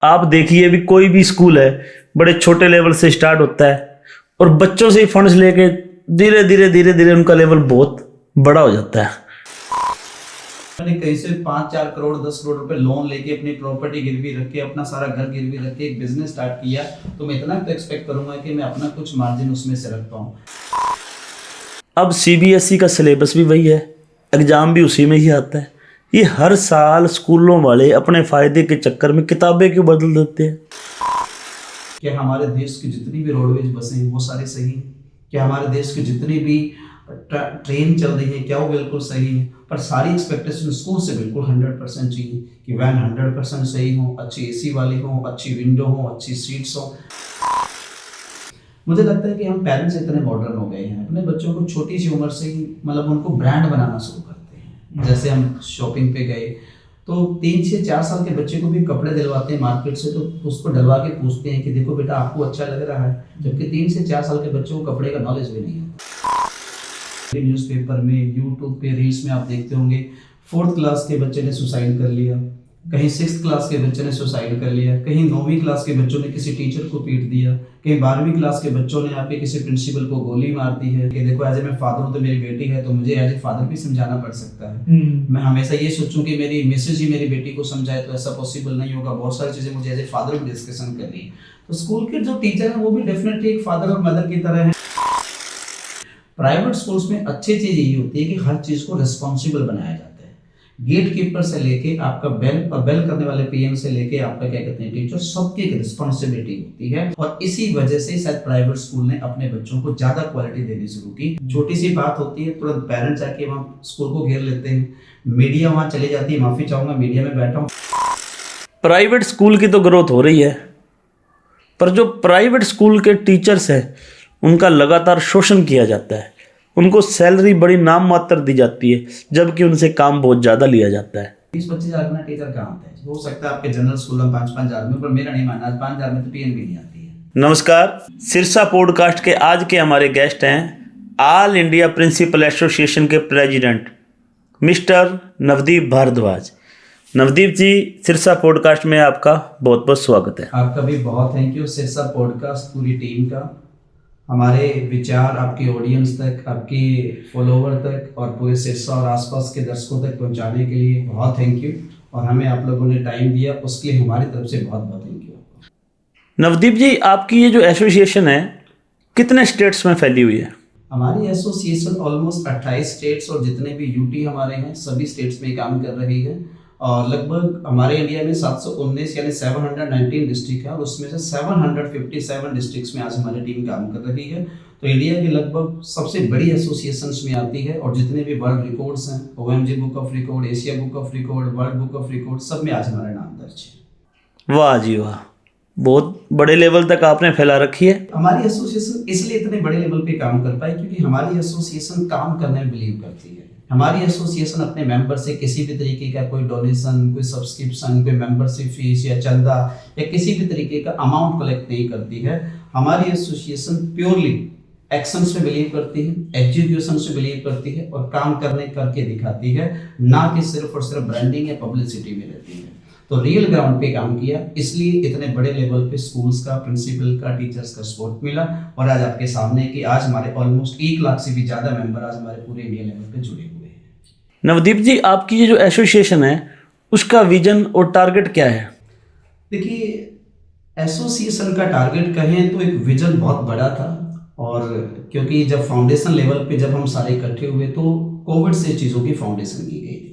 आप देखिए भी कोई भी स्कूल है बड़े छोटे लेवल से स्टार्ट होता है और बच्चों से ही फंड्स लेके धीरे धीरे उनका लेवल बहुत बड़ा हो जाता है। मैंने कहीं से 5-4 करोड़ 10 करोड़ रुपए लोन लेके अपनी प्रॉपर्टी गिरवी रख के अपना सारा घर गिरवी रख के एक बिजनेस स्टार्ट किया, तो मैं इतना तो एक्सपेक्ट करूंगा कि मैं अपना कुछ मार्जिन उसमें से रख पाऊं। अब सीबीएसई का सिलेबस भी वही है, एग्जाम भी उसी में ही आता है। ये हर साल स्कूलों वाले अपने फायदे के चक्कर में किताबें क्यों बदल देते हैं? क्या हमारे देश की जितनी भी रोडवेज बसें हैं वो सारी सही हैं? क्या हमारे देश की जितनी भी ट्रेन चल रही है क्या वो बिल्कुल सही है? पर सारी एक्सपेक्टेशन स्कूल से बिल्कुल 100% चाहिए कि वैन 100% सही हो, अच्छी एसी वाली हो, अच्छी विंडो हो, अच्छी सीट्स हो। मुझे लगता है कि हम पेरेंट्स इतने मॉडर्न हो गए हैं, अपने बच्चों को छोटी सी उम्र से ही मतलब उनको ब्रांड बनाना शुरू करते हैं। जैसे हम शॉपिंग पे गए तो 3 से 4 साल के बच्चे को भी कपड़े दिलवाते हैं मार्केट से, तो उसको डलवा के पूछते हैं कि देखो बेटा आपको अच्छा लग रहा है, जबकि 3 से 4 साल के बच्चों को कपड़े का नॉलेज भी नहीं है। न्यूज़पेपर में, यूट्यूब पे, रील्स में आप देखते होंगे 4th क्लास के बच्चे ने सुसाइड कर लिया, कहीं 6th क्लास के बच्चे ने सुसाइड कर लिया, कहीं 9वीं क्लास के बच्चों ने किसी टीचर को पीट दिया, कहीं 12वीं क्लास के बच्चों ने यहाँ पे किसी प्रिंसिपल को गोली मार दी है कि देखो एज ए मैं फादर हूँ तो मेरी बेटी है तो मुझे एज ए फादर भी समझाना पड़ सकता है। मैं हमेशा ये सोचूं कि मेरी मिसेज ही मेरी बेटी को समझाए तो ऐसा पॉसिबल नहीं होगा। बहुत सारी चीज़ें मुझे एज ए फादर भी डिस्कशन करनी है, तो स्कूल के जो टीचर हैं वो भी डेफिनेटली एक फादर और मदर की तरह है। प्राइवेट स्कूल्स में अच्छी चीज़ यही होती है कि हर चीज़ को रिस्पॉन्सिबल बनाया जाता है। गेट कीपर से लेके आपका बेल करने वाले पीएम से लेके आपका क्या कहते हैं टीचर, सबकी एक रिस्पॉन्सिबिलिटी होती है। और इसी वजह से शायद प्राइवेट स्कूल ने अपने बच्चों को ज्यादा क्वालिटी देनी शुरू की। छोटी सी बात होती है तुरंत पेरेंट्स आके वहाँ स्कूल को घेर लेते हैं, मीडिया वहाँ चली जाती है। माफी चाहूंगा मीडिया में बैठा हूँ। प्राइवेट स्कूल की तो ग्रोथ हो रही है, पर जो प्राइवेट स्कूल के टीचर्स हैं उनका लगातार शोषण किया जाता है। उनको सैलरी बड़ी नाम मात्र दी जाती है, जबकि उनसे काम बहुत ज़्यादा लिया जाता है। 20-25 हज़ार में टीचर कहाँ आता है? हो सकता है आपके जनरल स्कूल में 5-5 हज़ार में, पर मेरा नहीं मानना 5 हज़ार में तो टीएन भी नहीं आती है। नमस्कार, सिरसा पॉडकास्ट के आज के हमारे गेस्ट हैं ऑल इंडिया प्रिंसिपल एसोसिएशन के प्रेसिडेंट मिस्टर नवदीप भारद्वाज। नवदीप जी, सिरसा पॉडकास्ट में आपका बहुत बहुत स्वागत है। आपका भी बहुत थैंक यू। सिरसा पॉडकास्ट पूरी टीम का हमारे विचार आपके ऑडियंस तक, आपके फॉलोवर तक और पूरे सिरसा और आसपास के दर्शकों तक पहुंचाने के लिए बहुत थैंक यू। और हमें आप लोगों ने टाइम दिया उसके लिए हमारी तरफ से बहुत बहुत थैंक यू। नवदीप जी, आपकी ये जो एसोसिएशन है कितने स्टेट्स में फैली हुई है? हमारी एसोसिएशन ऑलमोस्ट 28 स्टेट्स और जितने भी यूटी हमारे हैं सभी स्टेट्स में काम कर रही है। और लगभग हमारे इंडिया में 719 यानी 719 डिस्ट्रिक्ट है और उसमें से 757 डिस्ट्रिक्ट्स में आज हमारी टीम काम कर रही है। तो इंडिया की लगभग सबसे बड़ी एसोसिएशंस में आती है और जितने भी वर्ल्ड रिकॉर्ड्स हैं, OMG book of record, Asia book of record, world book of record, सब में आज हमारा नाम दर्ज है। वाह जी वाह, बहुत बड़े लेवल तक आपने फैला रखी है। हमारी एसोसिएशन इसलिए इतने बड़े लेवल पे काम कर पाई क्योंकि हमारी एसोसिएशन काम करने में बिलीव करती है। हमारी एसोसिएशन अपने मेंबर से किसी भी तरीके का कोई डोनेशन, कोई सब्सक्रिप्शन, कोई मेंबरशिप फीस या चंदा या किसी भी तरीके का अमाउंट कलेक्ट नहीं करती है। हमारी एसोसिएशन प्योरली एक्शंस में बिलीव करती है, एग्जीक्यूशन से बिलीव करती है और काम करके दिखाती है, ना कि सिर्फ और सिर्फ ब्रांडिंग या पब्लिसिटी में रहती है। तो रियल ग्राउंड पे काम किया, इसलिए इतने बड़े लेवल पे स्कूल्स का, प्रिंसिपल का, टीचर्स का सपोर्ट मिला। और आज आपके सामने कि आज हमारे ऑलमोस्ट 1 लाख से भी ज़्यादा मेंबर आज हमारे पूरे इंडिया लेवल पे जुड़े हुए हैं। नवदीप जी, आपकी ये जो एसोसिएशन है उसका विजन और टारगेट क्या है? देखिए, एसोसिएशन का टारगेट कहें तो एक विजन बहुत बड़ा था। और क्योंकि जब फाउंडेशन लेवल पे जब हम सारे इकट्ठे हुए तो कोविड से चीज़ों की फाउंडेशन की गई थी।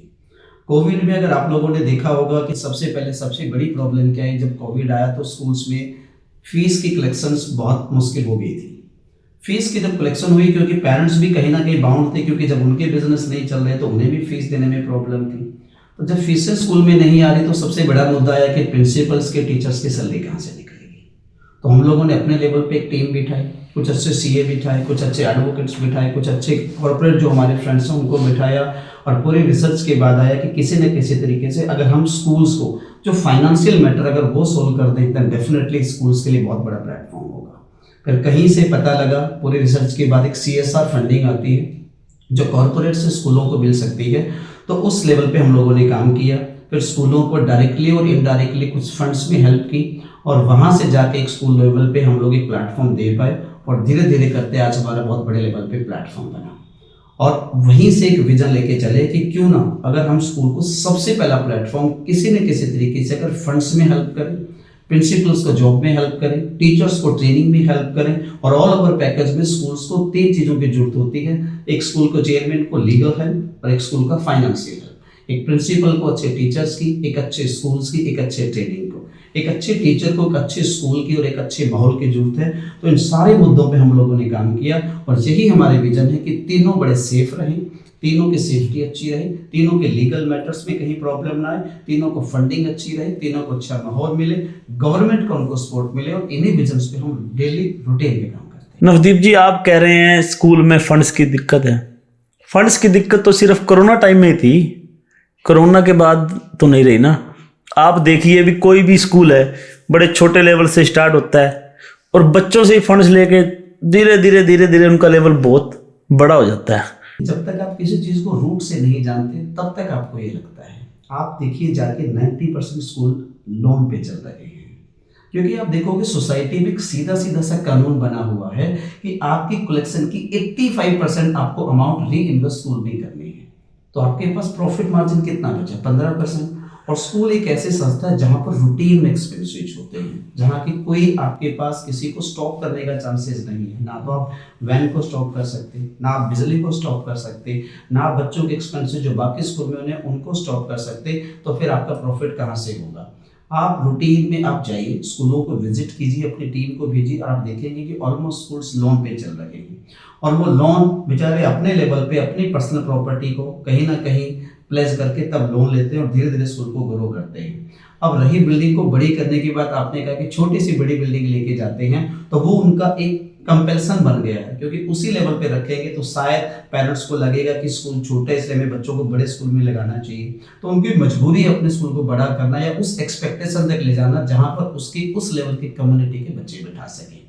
कोविड में अगर आप लोगों ने देखा होगा कि सबसे पहले सबसे बड़ी प्रॉब्लम क्या है, जब कोविड आया तो स्कूल्स में फीस की कलेक्शंस बहुत मुश्किल हो गई थी। फीस की जब कलेक्शन हुई क्योंकि पेरेंट्स भी कहीं ना कहीं बाउंड थे, क्योंकि जब उनके बिजनेस नहीं चल रहे तो उन्हें भी फीस देने में प्रॉब्लम थी। तो जब फीसें स्कूल में नहीं आ रही तो सबसे बड़ा मुद्दा आया कि प्रिंसिपल्स के, टीचर्स की सैलरी कहाँ से निकलेगी। तो हम लोगों ने अपने लेवल पे एक टीम बिठाई, कुछ अच्छे सीए बिठाए, कुछ अच्छे एडवोकेट्स बिठाए, कुछ अच्छे कॉर्पोरेट जो हमारे फ्रेंड्स हैं उनको बिठाया। और पूरी रिसर्च के बाद आया कि किसी न किसी तरीके से अगर हम स्कूल्स को जो फाइनेंशियल मैटर अगर वो सोल्व कर दें तो डेफिनेटली स्कूल्स के लिए बहुत बड़ा प्लेटफॉर्म होगा। फिर कहीं से पता लगा, पूरी रिसर्च के बाद एक CSR फंडिंग आती है जो कॉर्पोरेट से स्कूलों को मिल सकती है। तो उस लेवल पे हम लोगों ने काम किया। फिर स्कूलों को डायरेक्टली और इनडायरेक्टली कुछ फंड्स में हेल्प की, और वहाँ से जाके एक स्कूल लेवल पे हम लोग एक प्लेटफॉर्म दे पाए, और धीरे धीरे करते आज हमारा बहुत बड़े लेवल पे प्लेटफॉर्म बना। और वहीं से एक विजन लेके चले कि क्यों ना अगर हम स्कूल को सबसे पहला प्लेटफॉर्म किसी न किसी तरीके से अगर फंड्स में हेल्प करें, प्रिंसिपल्स को जॉब में हेल्प करें, टीचर्स को ट्रेनिंग में हेल्प करें, और ऑल ओवर पैकेज में स्कूल्स को 3 चीज़ों की जरूरत होती है। एक स्कूल को चेयरमैन को लीगल हेल्प, और एक स्कूल का फाइनेंशियल हेल्प, एक प्रिंसिपल को अच्छे टीचर्स की, एक अच्छे स्कूल्स की, एक अच्छे ट्रेनिंग को, एक अच्छे टीचर को, एक अच्छे स्कूल की, और एक अच्छे माहौल की जरूरत है। तो इन सारे मुद्दों पे हम लोगों ने काम किया, और यही हमारे विजन है कि तीनों बड़े सेफ रहें, तीनों की सेफ्टी अच्छी रहे, तीनों के लीगल मैटर्स में कहीं प्रॉब्लम ना आए, तीनों को फंडिंग अच्छी रहे, तीनों को अच्छा माहौल मिले, गवर्नमेंट का उनको सपोर्ट मिले, और इन्हीं विजन्स पे हम डेली रूटीन में काम करते हैं। नवदीप जी, आप कह रहे हैं स्कूल में फंड्स की दिक्कत है। फंड्स की दिक्कत तो सिर्फ कोरोना टाइम में थी, कोरोना के बाद तो नहीं रही ना। आप देखिए भी कोई भी स्कूल है बड़े छोटे लेवल से स्टार्ट होता है, और बच्चों से ही फंड्स लेके धीरे धीरे उनका लेवल बहुत बड़ा हो जाता है। जब तक आप किसी चीज़ को रूट से नहीं जानते तब तक आपको ये लगता है। आप देखिए जाके 90% स्कूल लोन पे चल रहे हैं, क्योंकि आप देखोगे सोसाइटी में एक सीधा सा कानून बना हुआ है कि आपकी कलेक्शन की 85% आपको अमाउंट री इन्वेस्ट स्कूल में करनी है। तो आपके पास प्रॉफिट मार्जिन कितना बचा? 15%। और स्कूल एक ऐसी संस्था है जहाँ पर रूटीन में एक्सपेंसेस होते हैं, जहाँ की कोई आपके पास किसी को स्टॉप करने का चांसेस नहीं है। ना तो आप वैन को स्टॉप कर सकते, ना आप बिजली को स्टॉप कर सकते, ना आप बच्चों के एक्सपेंसेस जो बाकी स्कूल में उन्हें उनको स्टॉप कर सकते। तो फिर आपका प्रॉफिट कहाँ से होगा? आप रूटीन में आप जाइए, स्कूलों को विजिट कीजिए, अपनी टीम को भेजिए, और आप देखेंगे कि ऑलमोस्ट स्कूल्स लोन पे चल रहे हैं, और वो लोन बेचारे अपने लेवल पे अपनी पर्सनल प्रॉपर्टी को कहीं ना कहीं प्लेस करके तब लोन लेते हैं, और धीरे धीरे स्कूल को ग्रो करते हैं। अब रही बिल्डिंग को बड़ी करने की बात, आपने कहा कि छोटी सी बड़ी बिल्डिंग लेके जाते हैं, तो वो उनका एक कंपल्सन बन गया है, क्योंकि उसी लेवल पे रखेंगे तो शायद पेरेंट्स को लगेगा कि स्कूल छोटा है इसलिए हमें बच्चों को बड़े स्कूल में लगाना चाहिए। तो उनकी मजबूरी है अपने स्कूल को बड़ा करना, या उस एक्सपेक्टेशन तक ले जाना जहां पर उसकी उस लेवल की कम्युनिटी के बच्चे बैठा सके।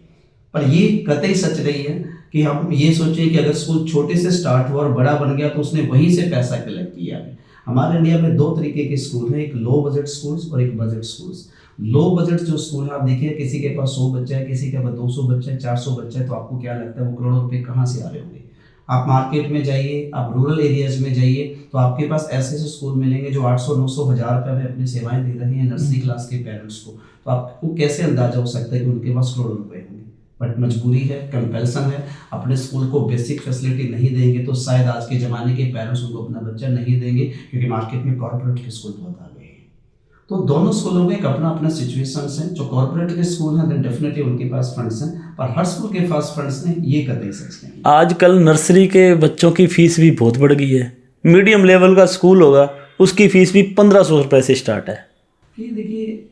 पर ये कतई सच नहीं है कि हम ये सोचें कि अगर स्कूल छोटे से स्टार्ट हुआ और बड़ा बन गया तो उसने वहीं से पैसा कलेक्ट किया है। हमारे इंडिया में 2 तरीके के स्कूल हैं, एक लो बजट स्कूल्स और एक बजट स्कूल्स। लो बजट जो स्कूल है, आप देखिए किसी के पास 100 बच्चा है, किसी के पास 200 बच्चा है, 400 बच्चा है, तो आपको क्या लगता है वो करोड़ों रुपए कहाँ से आ रहे होंगे? आप मार्केट में जाइए, आप रूरल एरियाज में जाइए, तो आपके पास ऐसे ऐसे स्कूल मिलेंगे जो 800, 900, 1000 रुपये में अपनी सेवाएं दे रहे हैं नर्सरी क्लास के पेरेंट्स को। तो आपको कैसे अंदाजा हो सकता है कि उनके पास करोड़ों रुपए होंगे? बट मजबूरी है, कंपल्सन है। अपने स्कूल को बेसिक फैसिलिटी नहीं देंगे तो शायद आज के ज़माने के पेरेंट्स उनको अपना बच्चा नहीं देंगे, क्योंकि मार्केट में कॉर्पोरेट के स्कूल बहुत आ गए हैं। तो दोनों स्कूलों में एक अपना अपना सिचुएशंस हैं। जो कॉर्पोरेट के स्कूल हैं डेफिनेटली उनके पास फंड्स हैं, पर हर स्कूल के पास फंड्स नहीं, ये कतई सच नहीं। आजकल नर्सरी के बच्चों की फीस भी बहुत बढ़ गई है। मीडियम लेवल का स्कूल होगा उसकी फीस भी 1500 रुपये से स्टार्ट है। ये देखिए,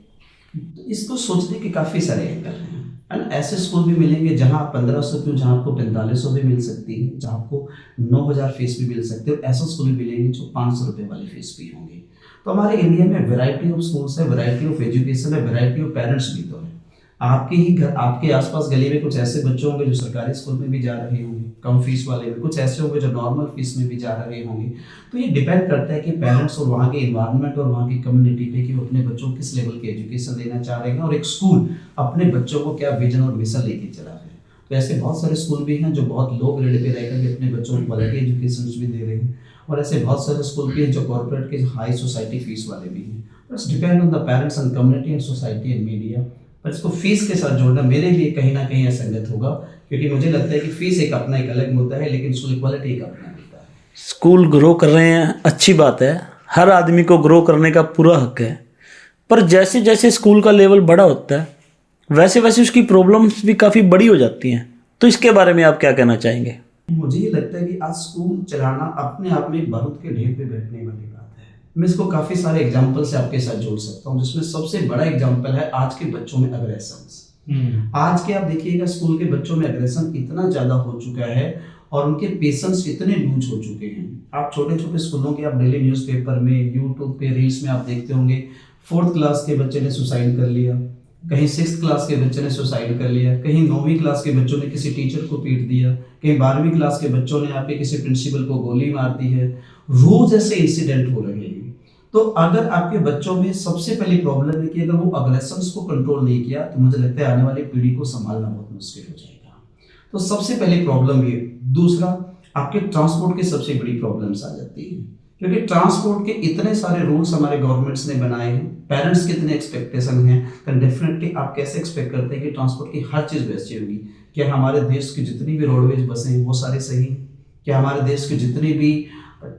इसको सोचने के काफ़ी सारे एंगल हैं। एंड ऐसे स्कूल भी मिलेंगे जहां 1500 क्यों, जहां आपको 4500 भी मिल सकती है, जहां आपको 9000 फीस भी मिल सकती है, और ऐसे स्कूल भी मिलेंगे जो 500 रुपये वाली फीस भी होंगे। तो हमारे इंडिया में वैरायटी ऑफ स्कूल्स है, वैरायटी ऑफ एजुकेशन है, वैरायटी ऑफ पेरेंट्स भी तो है। आपके ही घर, आपके आसपास गली में कुछ ऐसे बच्चे होंगे जो सरकारी स्कूल में भी जा रहे होंगे कम फीस वाले में, कुछ ऐसे होंगे जो नॉर्मल फीस में भी जा रहे होंगे। तो ये डिपेंड करता है कि पेरेंट्स और वहाँ के इन्वायरमेंट और वहाँ की कम्युनिटी पे कि वो अपने बच्चों को किस लेवल की एजुकेशन देना चाह रहे हैं, और एक स्कूल अपने बच्चों को क्या विजन और मिशन लेके चला रहे हैं। तो ऐसे बहुत सारे स्कूल भी हैं जो बहुत लो ग्रेड पे रहकर भी अपने बच्चों को क्वालिटी एजुकेशन भी दे रहे हैं, और ऐसे बहुत सारे स्कूल भी हैं जो कॉर्पोरेट के हाई सोसाइटी फीस वाले भी हैं। It's depend on the parents and community and society and media. पर इसको फीस के साथ जोड़ना मेरे लिए कहीं ना कहीं असंगत होगा, क्योंकि मुझे लगता है कि फीस एक अपना एक अलग मुद्दा है, लेकिन स्कूल क्वालिटी एक अपना मुद्दा है। स्कूल ग्रो कर रहे हैं, अच्छी बात है, हर आदमी को ग्रो करने का पूरा हक है। पर जैसे जैसे स्कूल का लेवल बड़ा होता है वैसे वैसे उसकी प्रॉब्लम्स भी काफ़ी बड़ी हो जाती हैं। तो इसके बारे में आप क्या कहना चाहेंगे? मुझे ये लगता है कि आज स्कूल चलाना अपने आप में बारूद के ढेर पे बैठने वाली बात है। मैं इसको काफ़ी सारे एग्जाम्पल से आपके साथ जोड़ सकता हूँ, जिसमें सबसे बड़ा एग्जाम्पल है आज के बच्चों में अग्रेशन। आज के आप देखिएगा स्कूल के बच्चों में अग्रेशन इतना ज़्यादा हो चुका है और उनके पेशेंस इतने लूज हो चुके हैं। आप छोटे छोटे स्कूलों के आप डेली न्यूज़पेपर में, यूट्यूब पे, रील्स में आप देखते होंगे 4th क्लास के बच्चे ने सुसाइड कर लिया, कहीं 6th क्लास के बच्चे ने सुसाइड कर लिया, कहीं 9वीं क्लास के बच्चों ने किसी टीचर को पीट दिया, कहीं 12वीं क्लास के बच्चों ने यहाँ पे किसी प्रिंसिपल को गोली मार दी है। रोज ऐसे इंसिडेंट हो रहे हैं। तो अगर आपके बच्चों में सबसे पहली प्रॉब्लम है कि अगर वो अग्रेशंस को कंट्रोल नहीं किया तो मुझे लगता है आने वाली पीढ़ी को संभालना बहुत मुश्किल हो जाएगा। तो सबसे पहली प्रॉब्लम ये। दूसरा, आपके ट्रांसपोर्ट की सबसे बड़ी प्रॉब्लम्स आ जाती है, क्योंकि ट्रांसपोर्ट के इतने सारे रूल्स हमारे गवर्नमेंट्स ने बनाए हैं, पेरेंट्स के इतने एक्सपेक्टेशन हैं, तो डेफिनेटली आप कैसे एक्सपेक्ट करते हैं कि ट्रांसपोर्ट की हर चीज़ वैसी होगी? क्या हमारे देश की जितनी भी रोडवेज बसें हैं वो सारी सही हैं? क्या हमारे देश की जितनी भी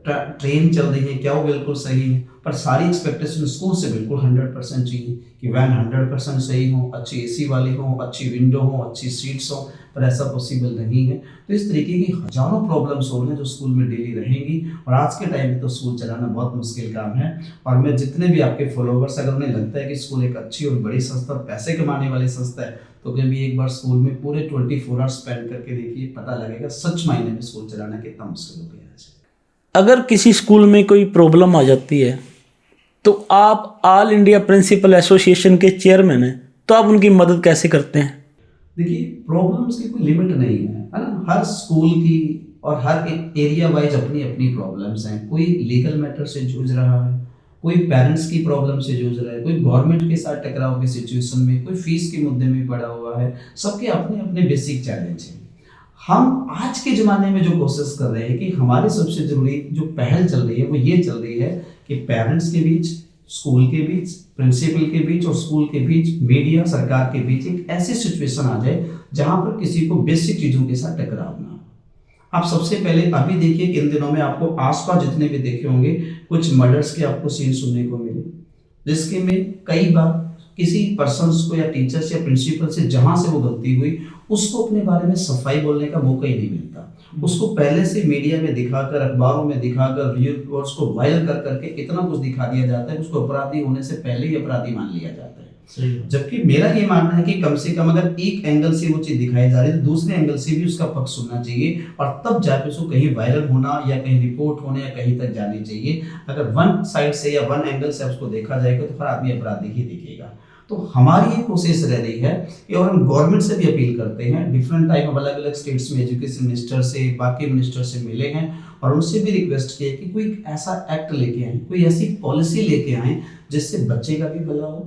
ट्रेन चल रही है क्या वो बिल्कुल सही है? पर सारी एक्सपेक्टेशन स्कूल से बिल्कुल 100% चाहिए कि वैन 100% सही हो, अच्छी एसी वाली हो, अच्छी विंडो हो, अच्छी सीट्स हो, पर ऐसा पॉसिबल नहीं है। तो इस तरीके की हजारों प्रॉब्लम्स हो रही हैं जो स्कूल में डेली रहेंगी, और आज के टाइम में तो स्कूल चलाना बहुत मुश्किल काम है। और मैं जितने भी आपके फॉलोवर्स, अगर उन्हें लगता है कि स्कूल एक अच्छी और बड़ी संस्था और पैसे कमाने वाली संस्था है, तो कभी एक बार स्कूल में पूरे 24 आवर्स स्पेंड करके देखिए, पता लगेगा सच मायने में स्कूल चलाना कितना मुश्किल हो गया है। अगर किसी स्कूल में कोई प्रॉब्लम आ जाती है तो आप ऑल इंडिया प्रिंसिपल एसोसिएशन के चेयरमैन हैं, तो आप उनकी मदद कैसे करते हैं? देखिए, प्रॉब्लम्स की कोई लिमिट नहीं है ना। हर स्कूल की और हर एक एरिया वाइज अपनी अपनी प्रॉब्लम्स हैं। कोई लीगल मैटर से जूझ रहा है, कोई पेरेंट्स की प्रॉब्लम से जूझ रहा है, कोई गवर्नमेंट के साथ टकराव की सिचुएशन में, कोई फीस के मुद्दे में पड़ा हुआ है। सबके अपने अपने बेसिक चैलेंज हैं। हम आज के ज़माने में जो कोशिश कर रहे हैं कि हमारी सबसे ज़रूरी जो पहल चल रही है वो ये चल रही है कि पेरेंट्स के बीच, स्कूल के बीच, प्रिंसिपल के बीच और स्कूल के बीच, मीडिया, सरकार के बीच एक ऐसी सिचुएशन आ जाए जहां पर किसी को बेसिक चीज़ों के साथ टकराव ना हो। आप सबसे पहले अभी देखिए कि इन दिनों में आपको आसपास जितने भी देखे होंगे कुछ मर्डर्स के आपको सीन सुनने को मिले, जिसके में कई बार किसी पर्सन्स को या टीचर्स या प्रिंसिपल से जहां से वो गलती हुई उसको अपने बारे में सफाई बोलने का मौका ही नहीं मिलता। उसको पहले से मीडिया में दिखाकर, अखबारों में दिखाकर, रिपोर्ट्स को वायरल कर करके इतना कुछ दिखा दिया जाता है, उसको अपराधी होने से पहले ही अपराधी मान लिया जाता है। जबकि मेरा ये मानना है कि कम से कम अगर एक एंगल से वो चीज दिखाई जा रही है तो दूसरे एंगल से भी उसका पक्ष सुनना चाहिए, और तब जाके उसको कहीं वायरल होना या कहीं रिपोर्ट होने या कहीं तक जानी चाहिए। अगर वन साइड से या वन एंगल से उसको देखा जाएगा तो हर आदमी अपराधी ही दिखेगा। तो हमारी ये कोशिश रह रही है कि, और हम गवर्नमेंट से भी अपील करते हैं, डिफरेंट टाइप ऑफ अलग अलग स्टेट्स में एजुकेशन मिनिस्टर से, बाकी मिनिस्टर से मिले हैं और उनसे भी रिक्वेस्ट किया कि कोई ऐसा एक्ट लेके आए, कोई ऐसी पॉलिसी लेके आए जिससे बच्चे का भी भला हो,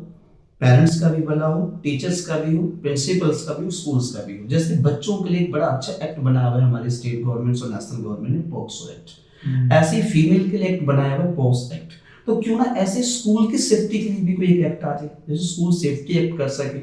पेरेंट्स का भी भला हो, टीचर्स का भी हो, प्रिंसिपल्स का भी हो, स्कूल्स का भी हो। जैसे बच्चों के लिए एक बड़ा अच्छा एक्ट बनाया हुआ है हमारे स्टेट गवर्नमेंट और नेशनल गवर्नमेंट ने, पॉक्सो एक्ट। ऐसी फीमेल के लिए एक्ट बनाया हुआ है, पॉक्स एक्ट। तो क्यों ना ऐसे स्कूल की सेफ्टी के लिए भी कोई एक एक्ट आ जाए, जैसे स्कूल सेफ्टी एक्ट कर सके।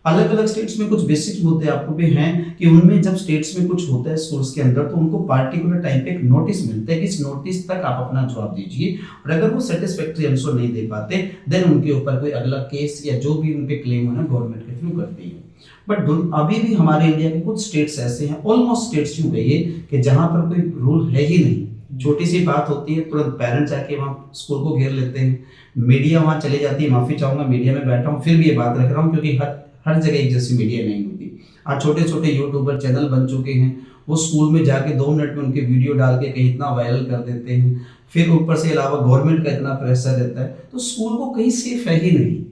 अलग अलग स्टेट्स में कुछ बेसिक मुद्दे आपको भी हैं कि उनमें जब स्टेट्स में कुछ होता है स्कूल्स के अंदर तो उनको पार्टिकुलर टाइम पे एक नोटिस मिलता है कि इस नोटिस तक आप अपना जवाब दीजिए, और अगर वो सेटिस्फैक्टरी आंसर नहीं दे पाते देन उनके ऊपर कोई अगला केस या जो भी उन पे क्लेम होना गवर्नमेंट के थ्रू करती है। बट अभी भी हमारे इंडिया के कुछ स्टेट्स ऐसे हैं, ऑलमोस्ट स्टेट्स यूं गई है कि जहां पर कोई रूल है ही नहीं। छोटी सी बात होती है तुरंत पेरेंट्स जाके वहाँ स्कूल को घेर लेते हैं, मीडिया वहाँ चली जाती है। माफ़ी चाहूँगा मीडिया में बैठा हूँ फिर भी ये बात रख रहा हूँ क्योंकि हर जगह एक जैसी मीडिया नहीं होती। आज छोटे छोटे यूट्यूबर चैनल बन चुके हैं, वो स्कूल में जाके 2 मिनट में उनके वीडियो डाल के कहीं इतना वायरल कर देते हैं। फिर ऊपर से अलावा गवर्नमेंट का इतना प्रेशर रहता है, तो स्कूल को कहीं सेफ है ही नहीं।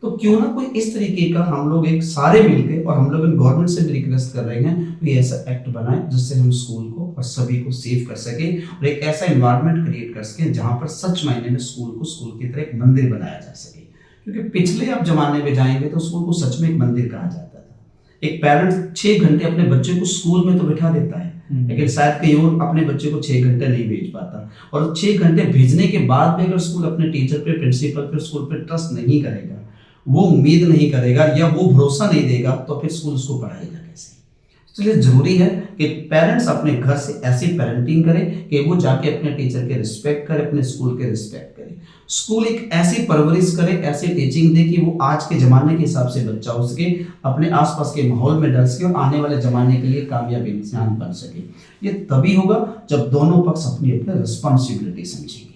तो क्यों ना कोई इस तरीके का हम लोग एक सारे मिलके, और हम लोग गवर्नमेंट से भी रिक्वेस्ट कर रहे हैं कोई ऐसा एक्ट बनाए जिससे हम स्कूल को और सभी को सेफ कर सके और एक ऐसा एनवायरनमेंट क्रिएट कर सके जहां पर सच मायने में स्कूल को स्कूल की तरह एक मंदिर बनाया जा सके। क्योंकि पिछले आप जमाने में जाएंगे तो स्कूल को सच में एक मंदिर कहा जाता था। एक पेरेंट 6 घंटे अपने बच्चे को स्कूल में तो बिठा देता है, लेकिन शायद कहीं और अपने बच्चे को 6 घंटे नहीं भेज पाता, और 6 घंटे भेजने के बाद भी अगर स्कूल अपने टीचर पे, प्रिंसिपल पे, स्कूल पे ट्रस्ट नहीं करेगा, वो उम्मीद नहीं करेगा या वो भरोसा नहीं देगा, तो फिर स्कूल उसको पढ़ाएगा कैसे? इसलिए जरूरी है कि पेरेंट्स अपने घर से ऐसी पेरेंटिंग करें कि वो जाके अपने टीचर के रिस्पेक्ट करे, अपने स्कूल के रिस्पेक्ट करे। स्कूल एक ऐसी परवरिश करे, ऐसी टीचिंग दे कि वो आज के जमाने के हिसाब से बच्चा हो सके, अपने आसपास के माहौल में डर सके और आने वाले जमाने के लिए कामयाब इंसान बन सके। ये तभी होगा जब दोनों पक्ष अपनी अपनी रिस्पॉन्सिबिलिटी समझेंगे।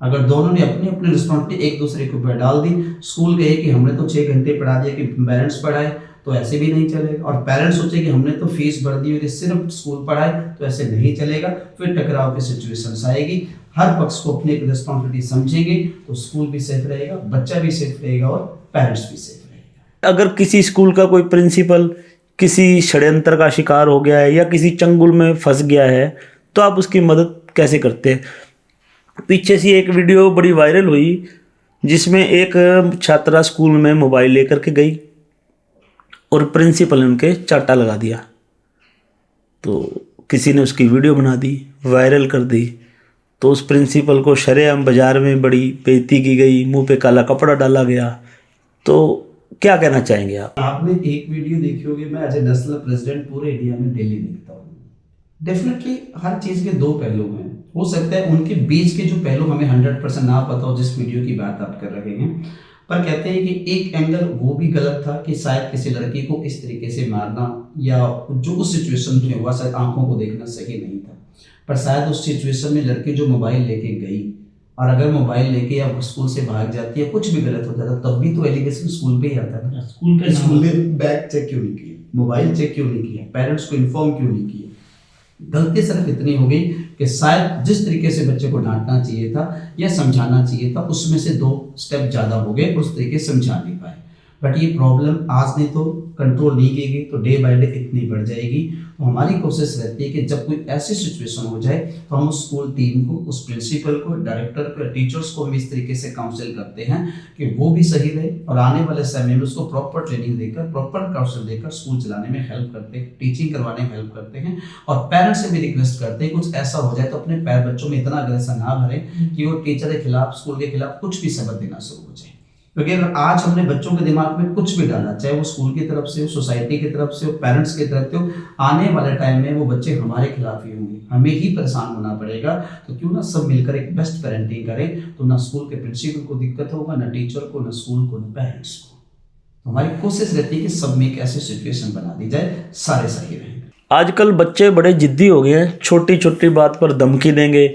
अगर दोनों ने अपनी अपनी रिस्पॉन्सिबिलिटी एक दूसरे के ऊपर डाल दी, स्कूल कहे कि हमने तो 6 घंटे पढ़ा दिया कि पेरेंट्स पढ़ाए, तो ऐसे भी नहीं चलेगा, और पेरेंट्स सोचे कि हमने तो फीस भर दी और सिर्फ स्कूल पढ़ाए, तो ऐसे नहीं चलेगा। फिर टकराव की सिचुएशंस आएगी। हर पक्ष को अपनी एक रिस्पॉन्सिबिलिटी समझेंगे तो स्कूल भी सेफ रहेगा, बच्चा भी सेफ रहेगा और पेरेंट्स भी सेफ रहेगा। अगर किसी स्कूल का कोई प्रिंसिपल किसी षड्यंत्र का शिकार हो गया है या किसी चंगुल में फंस गया है, तो आप उसकी मदद कैसे करते हैं? पीछे से एक वीडियो बड़ी वायरल हुई जिसमें एक छात्रा स्कूल में मोबाइल लेकर के गई और प्रिंसिपल ने उनके चाटा लगा दिया। तो किसी ने उसकी वीडियो बना दी, वायरल कर दी। तो उस प्रिंसिपल को शरेआम बाज़ार में बड़ी बेइज्जती की गई, मुंह पे काला कपड़ा डाला गया। तो क्या कहना चाहेंगे आप? आपने एक वीडियो देखी होगी, मैं एज ए नेशनल प्रेसिडेंट पूरे इंडिया में डेली देखता हूँ। डेफिनेटली हर चीज़ के दो पहलू हैं। हो सकता है उनके बीच के जो पहलू हमें 100% ना पता हो जिस वीडियो की बात आप कर रहे हैं, पर कहते हैं कि एक एंगल वो भी गलत था कि शायद किसी लड़की को इस तरीके से मारना या जो उस सिचुएशन में हुआ शायद आंखों को देखना सही नहीं था। पर शायद उस सिचुएशन में लड़की जो मोबाइल लेके गई, और अगर मोबाइल लेके या स्कूल से भाग जाती है, कुछ भी गलत हो जाता, तब भी तो एलिगेशन स्कूल पे ही आता था। स्कूल ने बैग चेक क्यों नहीं किया, मोबाइल चेक क्यों नहीं किया, पेरेंट्स को इन्फॉर्म क्यों नहीं किया? गलती सिर्फ इतनी हो गई कि शायद जिस तरीके से बच्चे को डांटना चाहिए था या समझाना चाहिए था, उसमें से 2 स्टेप ज़्यादा हो गए, उस तरीके से समझा नहीं पाए। बट ये प्रॉब्लम आज नहीं तो कंट्रोल नहीं की गई तो डे बाय डे इतनी बढ़ जाएगी। तो हमारी कोशिश रहती है कि जब कोई ऐसी सिचुएशन हो जाए तो हम उस स्कूल टीम को, उस प्रिंसिपल को, डायरेक्टर को, टीचर्स को हम इस तरीके से काउंसिल करते हैं कि वो भी सही रहे, और आने वाले समय में उसको प्रॉपर ट्रेनिंग देकर, प्रॉपर काउंसिल देकर स्कूल चलाने में हेल्प करते हैं, टीचिंग करवाने में हेल्प करते हैं। और पेरेंट्स से भी रिक्वेस्ट करते हैं कुछ ऐसा हो जाए तो अपने बच्चों में इतना अग्रेशन ना भरें कि वो टीचर के खिलाफ, स्कूल के खिलाफ कुछ भी सबक देना शुरू हो जाए। क्योंकि अगर आज हमने बच्चों के दिमाग में कुछ भी डाला, चाहे वो स्कूल की तरफ से हो, सोसाइटी की तरफ से हो, पेरेंट्स की तरफ से हो, आने वाले टाइम में वो बच्चे हमारे खिलाफ ही होंगे, हमें ही परेशान होना पड़ेगा। तो क्यों ना सब मिलकर एक बेस्ट पेरेंटिंग करें, तो ना स्कूल के प्रिंसिपल को दिक्कत होगा, ना टीचर को, ना स्कूल को, ना पेरेंट्स को। तो हमारी कोशिश रहती है कि सब में एक ऐसी सिचुएशन बना दी जाए, सारे सही रहेंगे। आजकल बच्चे बड़े जिद्दी हो गए हैं, छोटी छोटी बात पर धमकी देंगे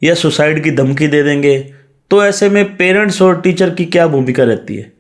या सुसाइड की धमकी दे देंगे। तो ऐसे में पेरेंट्स और टीचर की क्या भूमिका रहती है?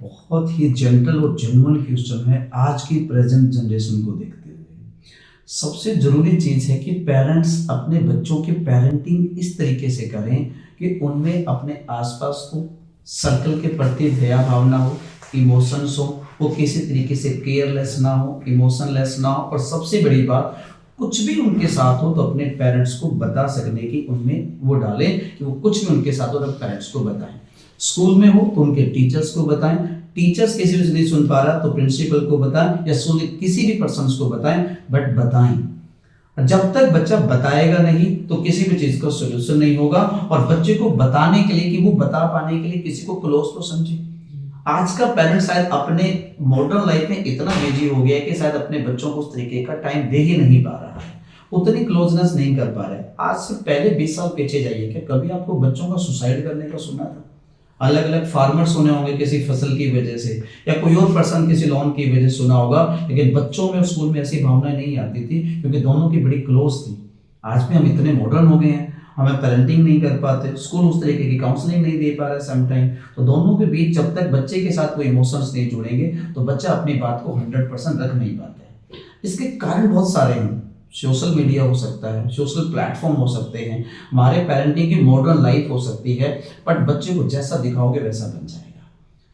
बहुत ही जेंटल और जेन्युइन क्वेश्चन है आज की प्रेजेंट जनरेशन को देखते हुए। सबसे जरूरी चीज़ है कि पेरेंट्स अपने बच्चों की पेरेंटिंग इस तरीके से करें कि उनमें अपने आसपास को सर्कल के प्रति दया भावना हो, इमोशंस हो, वो किसी तरीके से केयरलेस ना हो, इमोशनलेस ना हो, और सबसे बड़ी बात, कुछ भी उनके साथ हो तो अपने पेरेंट्स को बता सकने की उनमें वो डालें कि वो कुछ भी उनके साथ हो तो पेरेंट्स को बताएं। स्कूल में हो तो उनके टीचर्स को बताएं, टीचर्स किसी से नहीं सुन पा रहा तो प्रिंसिपल को बताएं या स्कूल के किसी भी पर्सन को बताएं, बट बताएं। जब तक बच्चा बताएगा नहीं तो किसी भी चीज़ का सोल्यूशन नहीं होगा। और बच्चे को बताने के लिए, कि वो बता पाने के लिए किसी को क्लोज तो समझे। आज का पेरेंट्स शायद अपने मॉडर्न लाइफ में इतना बिजी हो गया है कि शायद अपने बच्चों को उस तरीके का टाइम दे ही नहीं पा रहा है, उतनी क्लोजनेस नहीं कर पा रहा है। आज से पहले 20 साल पीछे जाइए, क्या कभी आपको बच्चों का सुसाइड करने का सुना था? अलग अलग फार्मर सुने होंगे किसी फसल की वजह से, या कोई और पर्सन किसी लोन की वजह से सुना होगा, लेकिन बच्चों में स्कूल में ऐसी भावनाएं नहीं आती थी क्योंकि दोनों की बड़ी क्लोज थी। आज भी हम इतने मॉडर्न हो गए हैं, हमें पेरेंटिंग नहीं कर पाते, स्कूल उस तरीके की काउंसलिंग नहीं दे पा रहा है समटाइम। तो दोनों के बीच जब तक बच्चे के साथ कोई इमोशंस नहीं जुड़ेंगे तो बच्चा अपनी बात को 100% रख नहीं पाता है। इसके कारण बहुत सारे हैं। सोशल मीडिया हो सकता है, सोशल प्लेटफॉर्म हो सकते हैं, हमारे पेरेंटिंग की मॉडर्न लाइफ हो सकती है, बट बच्चे को जैसा दिखाओगे वैसा बन जाएगा।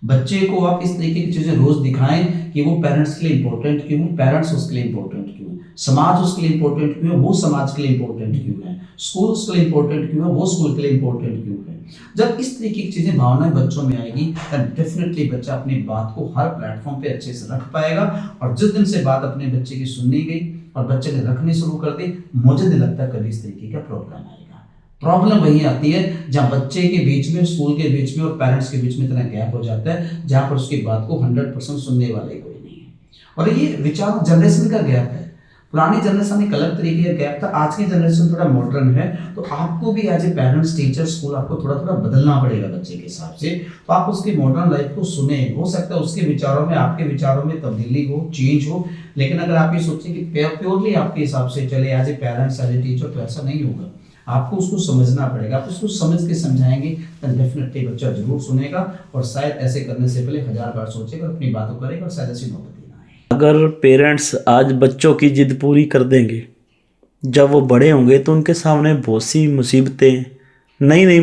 बच्चे को आप इस तरीके की चीज़ें रोज दिखाएं कि वो पेरेंट्स के लिए इंपॉर्टेंट क्यों है, पेरेंट्स उसके लिए इंपॉर्टेंट क्यों है, समाज उसके लिए इंपॉर्टेंट क्यों है, वो समाज के लिए इंपॉर्टेंट क्यों है, स्कूल उसके लिए इंपॉर्टेंट क्यों है, वो स्कूल के लिए इंपॉर्टेंट क्यों है। जब इस तरीके की चीज़ें, भावनाएं बच्चों में आएगी तब डेफिनेटली बच्चा अपनी बात को हर प्लेटफॉर्म पे अच्छे से रख पाएगा। और जिस दिन से बात अपने बच्चे की सुननी गई और बच्चे ने रखनी शुरू कर दी, मुझे नहीं लगता कभी इस तरीके का प्रॉब्लम आएगा। प्रॉब्लम वही आती है जहाँ बच्चे के बीच में, स्कूल के बीच में और पेरेंट्स के बीच में इतना गैप हो जाता है जहाँ पर उसकी बात को 100% सुनने वाले कोई नहीं है। और ये विचार जनरेशन का गैप है। पुरानी जनरेशन एक अलग तरीके का गैप था, आज की जनरेशन थोड़ा मॉडर्न है। तो आपको भी as a parents, teacher, school आपको थोड़ा थोड़ा बदलना पड़ेगा बच्चे के हिसाब से। तो आप उसकी मॉडर्न लाइफ को सुने, हो सकता है उसके विचारों में, आपके विचारों में तब्दीली हो, चेंज हो। लेकिन अगर आप ये सोचें कि प्योरली आपके हिसाब से चले as a parents, as a teacher, तो ऐसा नहीं होगा। आपको उसको समझना पड़ेगा। आप उसको समझ के समझाएंगे तो डेफिनेटली बच्चा जरूर सुनेगा और शायद ऐसे करने से पहले 1000 बार सोचेगा, अपनी बातों करेगा और शायद ऐसी नौबत ही ना आए। अगर पेरेंट्स आज बच्चों की जिद पूरी कर देंगे, जब वो बड़े होंगे तो उनके सामने बहुत सी मुसीबतें, नई नई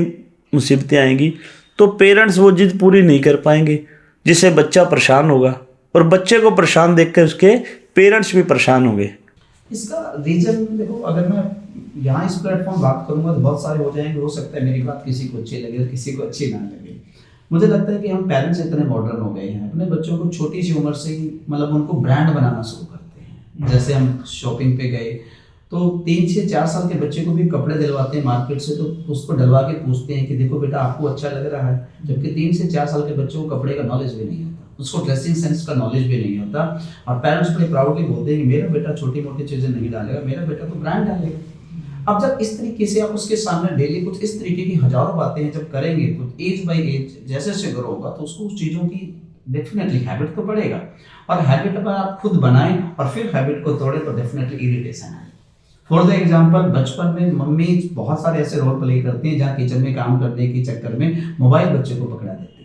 मुसीबतें आएंगी, तो पेरेंट्स वो जिद पूरी नहीं कर पाएंगे, जिससे बच्चा परेशान होगा और बच्चे को परेशान देख कर उसके पेरेंट्स भी परेशान होंगे। इसका रीजन देखो, अगर मैं यहाँ इस प्लेटफॉर्म बात करूंगा तो बहुत सारे हो जाएंगे, हो सकता है मेरी बात किसी को अच्छी लगे और किसी को अच्छी ना लगे। मुझे लगता है कि हम पेरेंट्स इतने मॉडर्न हो गए हैं, अपने बच्चों को छोटी सी उम्र से ही मतलब उनको ब्रांड बनाना शुरू करते हैं। जैसे हम शॉपिंग पे गए तो 3 से 4 साल के बच्चे को भी कपड़े दिलवाते हैं मार्केट से, तो उसको डलवा के पूछते हैं कि देखो बेटा आपको अच्छा लग रहा है, जबकि 3 से 4 साल के बच्चे को कपड़े का नॉलेज भी नहीं होता, उसको ड्रेसिंग सेंस का नॉलेज भी नहीं होता। और पेरेंट्स बड़े प्राउडली बोलते हैं कि मेरा बेटा छोटी मोटी चीज़ें नहीं डालेगा, मेरा बेटा तो ब्रांड डालेगा। अब जब इस तरीके से आप उसके सामने डेली कुछ इस तरीके की हजारों बातें जब करेंगे तो एज बाय एज जैसे जैसे ग्रो होगा तो उसको उस चीज़ों की डेफिनेटली हैबिट तो पड़ेगा। और हैबिट अगर आप खुद बनाएं और फिर हैबिट को तोड़ें तो डेफिनेटली इरिटेशन आए। फॉर द एग्जाम्पल, बचपन में मम्मी बहुत सारे ऐसे रोल प्ले करती हैं जहाँ किचन में काम करने के चक्कर में मोबाइल बच्चे को पकड़ा देती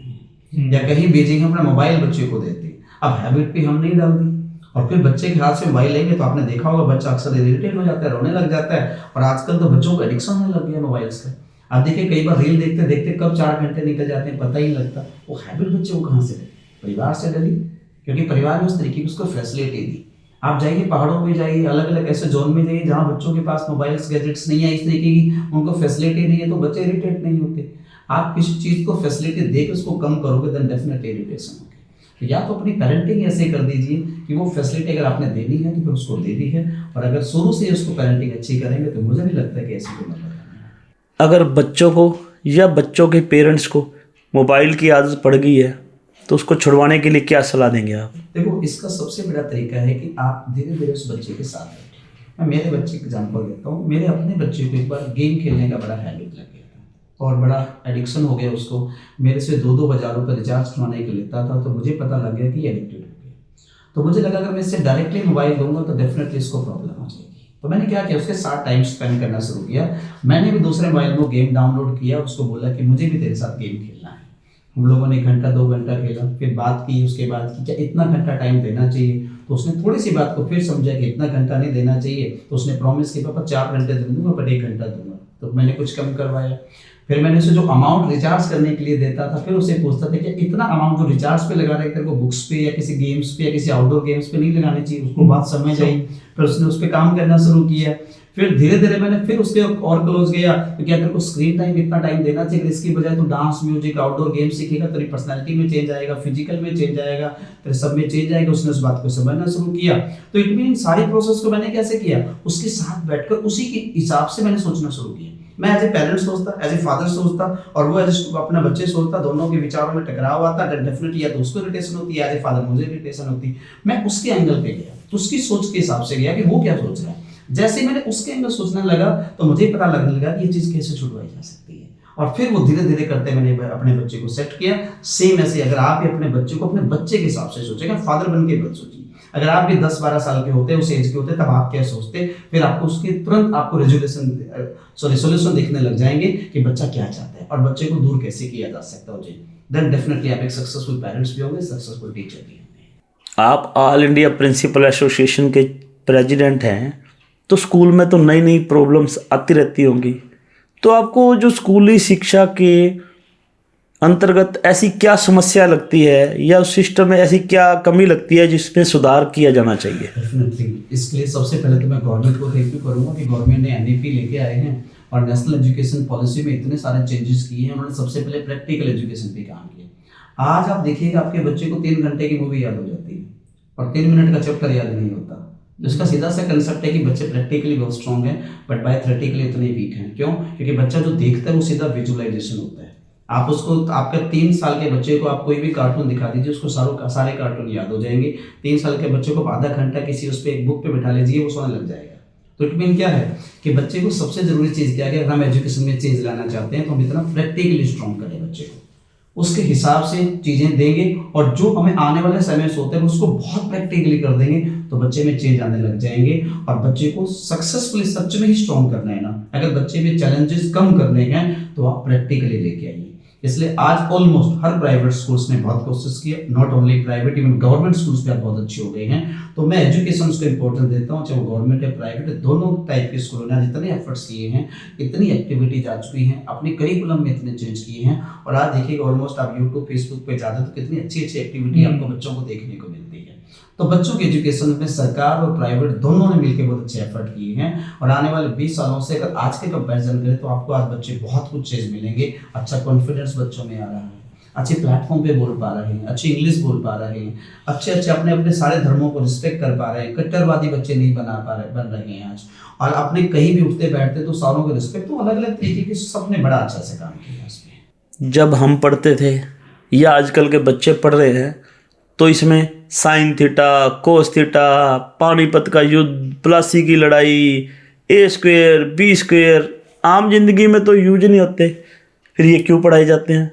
हैं या कहीं भेजेंगे अपना मोबाइल बच्चे को देते हैं। अब हैबिट भी हम नहीं डाल दी और फिर बच्चे के हाथ से मोबाइल लेंगे तो आपने देखा होगा बच्चा अक्सर इरिटेट हो जाता है, रोने लग जाता है। और आजकल तो बच्चों को एडिक्शन होने लग गया मोबाइल का। आप देखिए कई बार रील देखते देखते कब 4 घंटे निकल जाते हैं पता ही नहीं लगता। वो हैबिट बच्चे को कहाँ से डली? परिवार से डली, क्योंकि परिवार ने उस तरीके की उसको फैसिलिटी दी। आप जाइए पहाड़ों में जाइए, अलग अलग ऐसे जोन में जाइए जहाँ बच्चों के पास मोबाइल्स गैजेट्स नहीं है, इस तरीके की उनको फैसिलिटी नहीं है, तो बच्चे इरिटेट नहीं होते। आप किसी चीज़ को फैसिलिटी देकर उसको कम करोगे देन डेफिनेटली इरिटेशन होगी। तो या तो अपनी पेरेंटिंग ऐसे कर दीजिए कि वो फैसिलिटी अगर आपने देनी है तो फिर उसको दे दी है, और अगर शुरू से उसको पेरेंटिंग अच्छी करेंगे तो मुझे नहीं लगता कि ऐसी कोई मतलब। अगर बच्चों को या बच्चों के पेरेंट्स को मोबाइल की आदत पड़ गई है तो उसको छुड़वाने के लिए क्या सलाह देंगे आप? देखो, इसका सबसे बड़ा तरीका है कि आप धीरे धीरे उस बच्चे के साथ बैठें। मैं मेरे बच्चे का एग्जाम्पल देता हूँ। मेरे अपने बच्चे को एक बार गेम खेलने का बड़ा हैबिट लग गया था और बड़ा एडिक्शन हो गया उसको। मेरे से 2-2 हज़ार रुपये रिचार्ज करवाने के लेता था, तो मुझे पता लग गया कि एडिक्टेड हो गया। तो मुझे लगा अगर मैं इससे डायरेक्टली मोबाइल दूंगा तो डेफिनेटली इसको प्रॉब्लम हो जाएगी। तो मैंने क्या किया, उसके साथ टाइम स्पेंड करना शुरू किया। मैंने भी दूसरे मोबाइल में गेम डाउनलोड किया, उसको बोला कि मुझे भी तेरे साथ गेम खेलना है। हम लोगों ने 1 घंटा 2 घंटा खेला, फिर बात की उसके बाद कि क्या इतना घंटा टाइम देना चाहिए। तो उसने थोड़ी सी बात को फिर समझा कि इतना घंटा नहीं देना चाहिए, तो उसने प्रॉमिस किया पापा 4 घंटे दे दूंगा पर 1 घंटा दूंगा। तो मैंने कुछ कम करवाया। फिर मैंने उसे जो अमाउंट रिचार्ज करने के लिए देता था फिर उसे पूछता था कि इतना अमाउंट जो रिचार्ज पे लगा रहे तेरे को बुक्स पे या किसी गेम्स पे या किसी आउटडोर गेम्स पे नहीं लगानी चाहिए। उसको बात समझ आई, फिर उसने उस पर काम करना शुरू किया। फिर धीरे धीरे मैंने फिर उसके और क्लोज गया तो क्या तेरे को स्क्रीन टाइम इतना टाइम देना चाहिए, इसकी बजाय तो डांस म्यूजिक आउटडोर गेम सीखेगा, तेरी पर्सनालिटी में चेंज आएगा, फिजिकल में चेंज आएगा, तेरे सब में चेंज आएगा। उसने उस बात को समझना शुरू किया। तो इट मीन सारी प्रोसेस को मैंने कैसे किया, उसके साथ बैठकर उसी के हिसाब से मैंने सोचना शुरू किया। मैं एज ए पेरेंट सोचता, एज ए फादर सोचता और वो एज अपना बच्चे सोचता, दोनों के विचारों में टकराव आता, डेफिनेटली या तो उसको इरिटेशन होती है, एज ए फादर मुझे इरिटेशन होती। मैं उसके एंगल पे गया, उसकी सोच के हिसाब से गया कि वो क्या सोच रहा है। जैसे मैंने उसके एंगल सोचने लगा तो मुझे पता लगने लगा कि ये चीज़ कैसे छुड़वाई जा सकती है। और फिर वो धीरे धीरे करते मैंने अपने बच्चे को सेट किया। सेम ऐसे अगर आप भी अपने बच्चे को अपने बच्चे के हिसाब से सोचेगा, फादर बन के मत सोचिए। अगर आप भी 10-12 साल के होते, उस एज के होते, तब आप क्या सोचते, फिर आपको उसके तुरंत आपको सोल्यूशन दिखने लग जाएंगे कि बच्चा क्या चाहता है और बच्चे को दूर कैसे किया जा सकता है। देन डेफिनेटली आप एक सक्सेसफुल पेरेंट्स भी होंगे, सक्सेसफुल टीचर भी होंगे। आप ऑल इंडिया प्रिंसिपल एसोसिएशन के प्रेसिडेंट हैं, तो स्कूल में तो नई नई प्रॉब्लम्स आती रहती होंगी, तो आपको जो स्कूली शिक्षा के अंतर्गत ऐसी क्या समस्या लगती है या उस सिस्टम में ऐसी क्या कमी लगती है जिसमें सुधार किया जाना चाहिए? डेफिनेटली इसके लिए सबसे पहले तो मैं गवर्नमेंट को थैंक यू करूँगा कि गवर्नमेंट ने एनईपी लेके आए हैं और नेशनल एजुकेशन पॉलिसी में इतने सारे चेंजेस किए हैं। उन्होंने सबसे पहले प्रैक्टिकल एजुकेशन पे काम किया। आज आप देखिएगा आपके बच्चे को 3 घंटे की मूवी याद हो जाती है और 3 मिनट का चैप्टर याद नहीं होता। जिसका सीधा सा कंसेप्ट है कि बच्चे प्रैक्टिकली बहुत स्ट्रॉन्ग हैं बट बाय थ्योरेटिकली इतने वीक हैं। क्यों? क्योंकि बच्चा जो देखता है वो सीधा विजुअलाइजेशन होता है। आप उसको आपका 3 साल के बच्चे को आप कोई भी कार्टून दिखा दीजिए, उसको सारे कार्टून याद हो जाएंगे। 3 साल के बच्चे को आधा घंटा किसी उस पर एक बुक पे बैठा लीजिए, वो सोने लग जाएगा। तो इट मीन क्या है कि बच्चे को सबसे जरूरी चीज़ क्या है कि अगर हम एजुकेशन में चेंज लाना चाहते हैं तो हम इतना प्रैक्टिकली स्ट्रॉन्ग करें बच्चे को, उसके हिसाब से चीज़ें देंगे और जो हमें आने वाले समय से होते हैं उसको बहुत प्रैक्टिकली कर देंगे तो बच्चे में चेंज आने लग जाएंगे। और बच्चे को सक्सेसफुली सच में ही स्ट्रॉन्ग करना है ना, अगर बच्चे में चैलेंजेस कम करने हैं तो आप प्रैक्टिकली लेके आइए। इसलिए आज ऑलमोस्ट हर प्राइवेट स्कूल्स ने बहुत कोशिश की है, not only private, even government schools भी बहुत अच्छे हो गए हैं। तो मैं एजुकेशन को इंपॉर्टेंस देता हूँ, चाहे वो गवर्नमेंट है प्राइवेट है, दोनों टाइप के स्कूलों ने जितने एफर्ट्स किए हैं, इतनी एक्टिविटीज आ चुकी हैं, अपने करिकुलम में इतने चेंज किए हैं। और आज देखिएगा ऑलमोस्ट आप यूट्यूब फेसबुक पे जाते तो कितनी अच्छी अच्छी एक्टिविटी आपको बच्चों को देखने को मिलती है। तो बच्चों के एजुकेशन में सरकार और प्राइवेट दोनों ने मिलकर बहुत अच्छे एफर्ट किए हैं, और आने वाले 20 सालों से अगर आज के कंपैरिजन करें तो आपको आज बच्चे बहुत कुछ चीज़ मिलेंगे। अच्छा कॉन्फिडेंस बच्चों में आ रहा है, अच्छे प्लेटफॉर्म पे बोल पा रहे हैं, अच्छी इंग्लिश बोल पा रहे हैं, अच्छे अच्छे अपने अपने सारे धर्मों को रिस्पेक्ट कर पा रहे हैं, कट्टरवादी बच्चे नहीं बन रहे हैं आज, और अपने कहीं भी उठते बैठते तो सारों को रिस्पेक्ट, तो अलग अलग तरीके के सबने बड़ा अच्छा से काम किया इसमें। जब हम पढ़ते थे या आजकल के बच्चे पढ़ रहे हैं तो इसमें sine theta, cos theta, Panipat का युद्ध, प्लासी की लड़ाई, ए स्क्वेयर, बी स्क्वेयर आम जिंदगी में तो यूज नहीं होते, फिर ये क्यों पढ़ाए जाते हैं?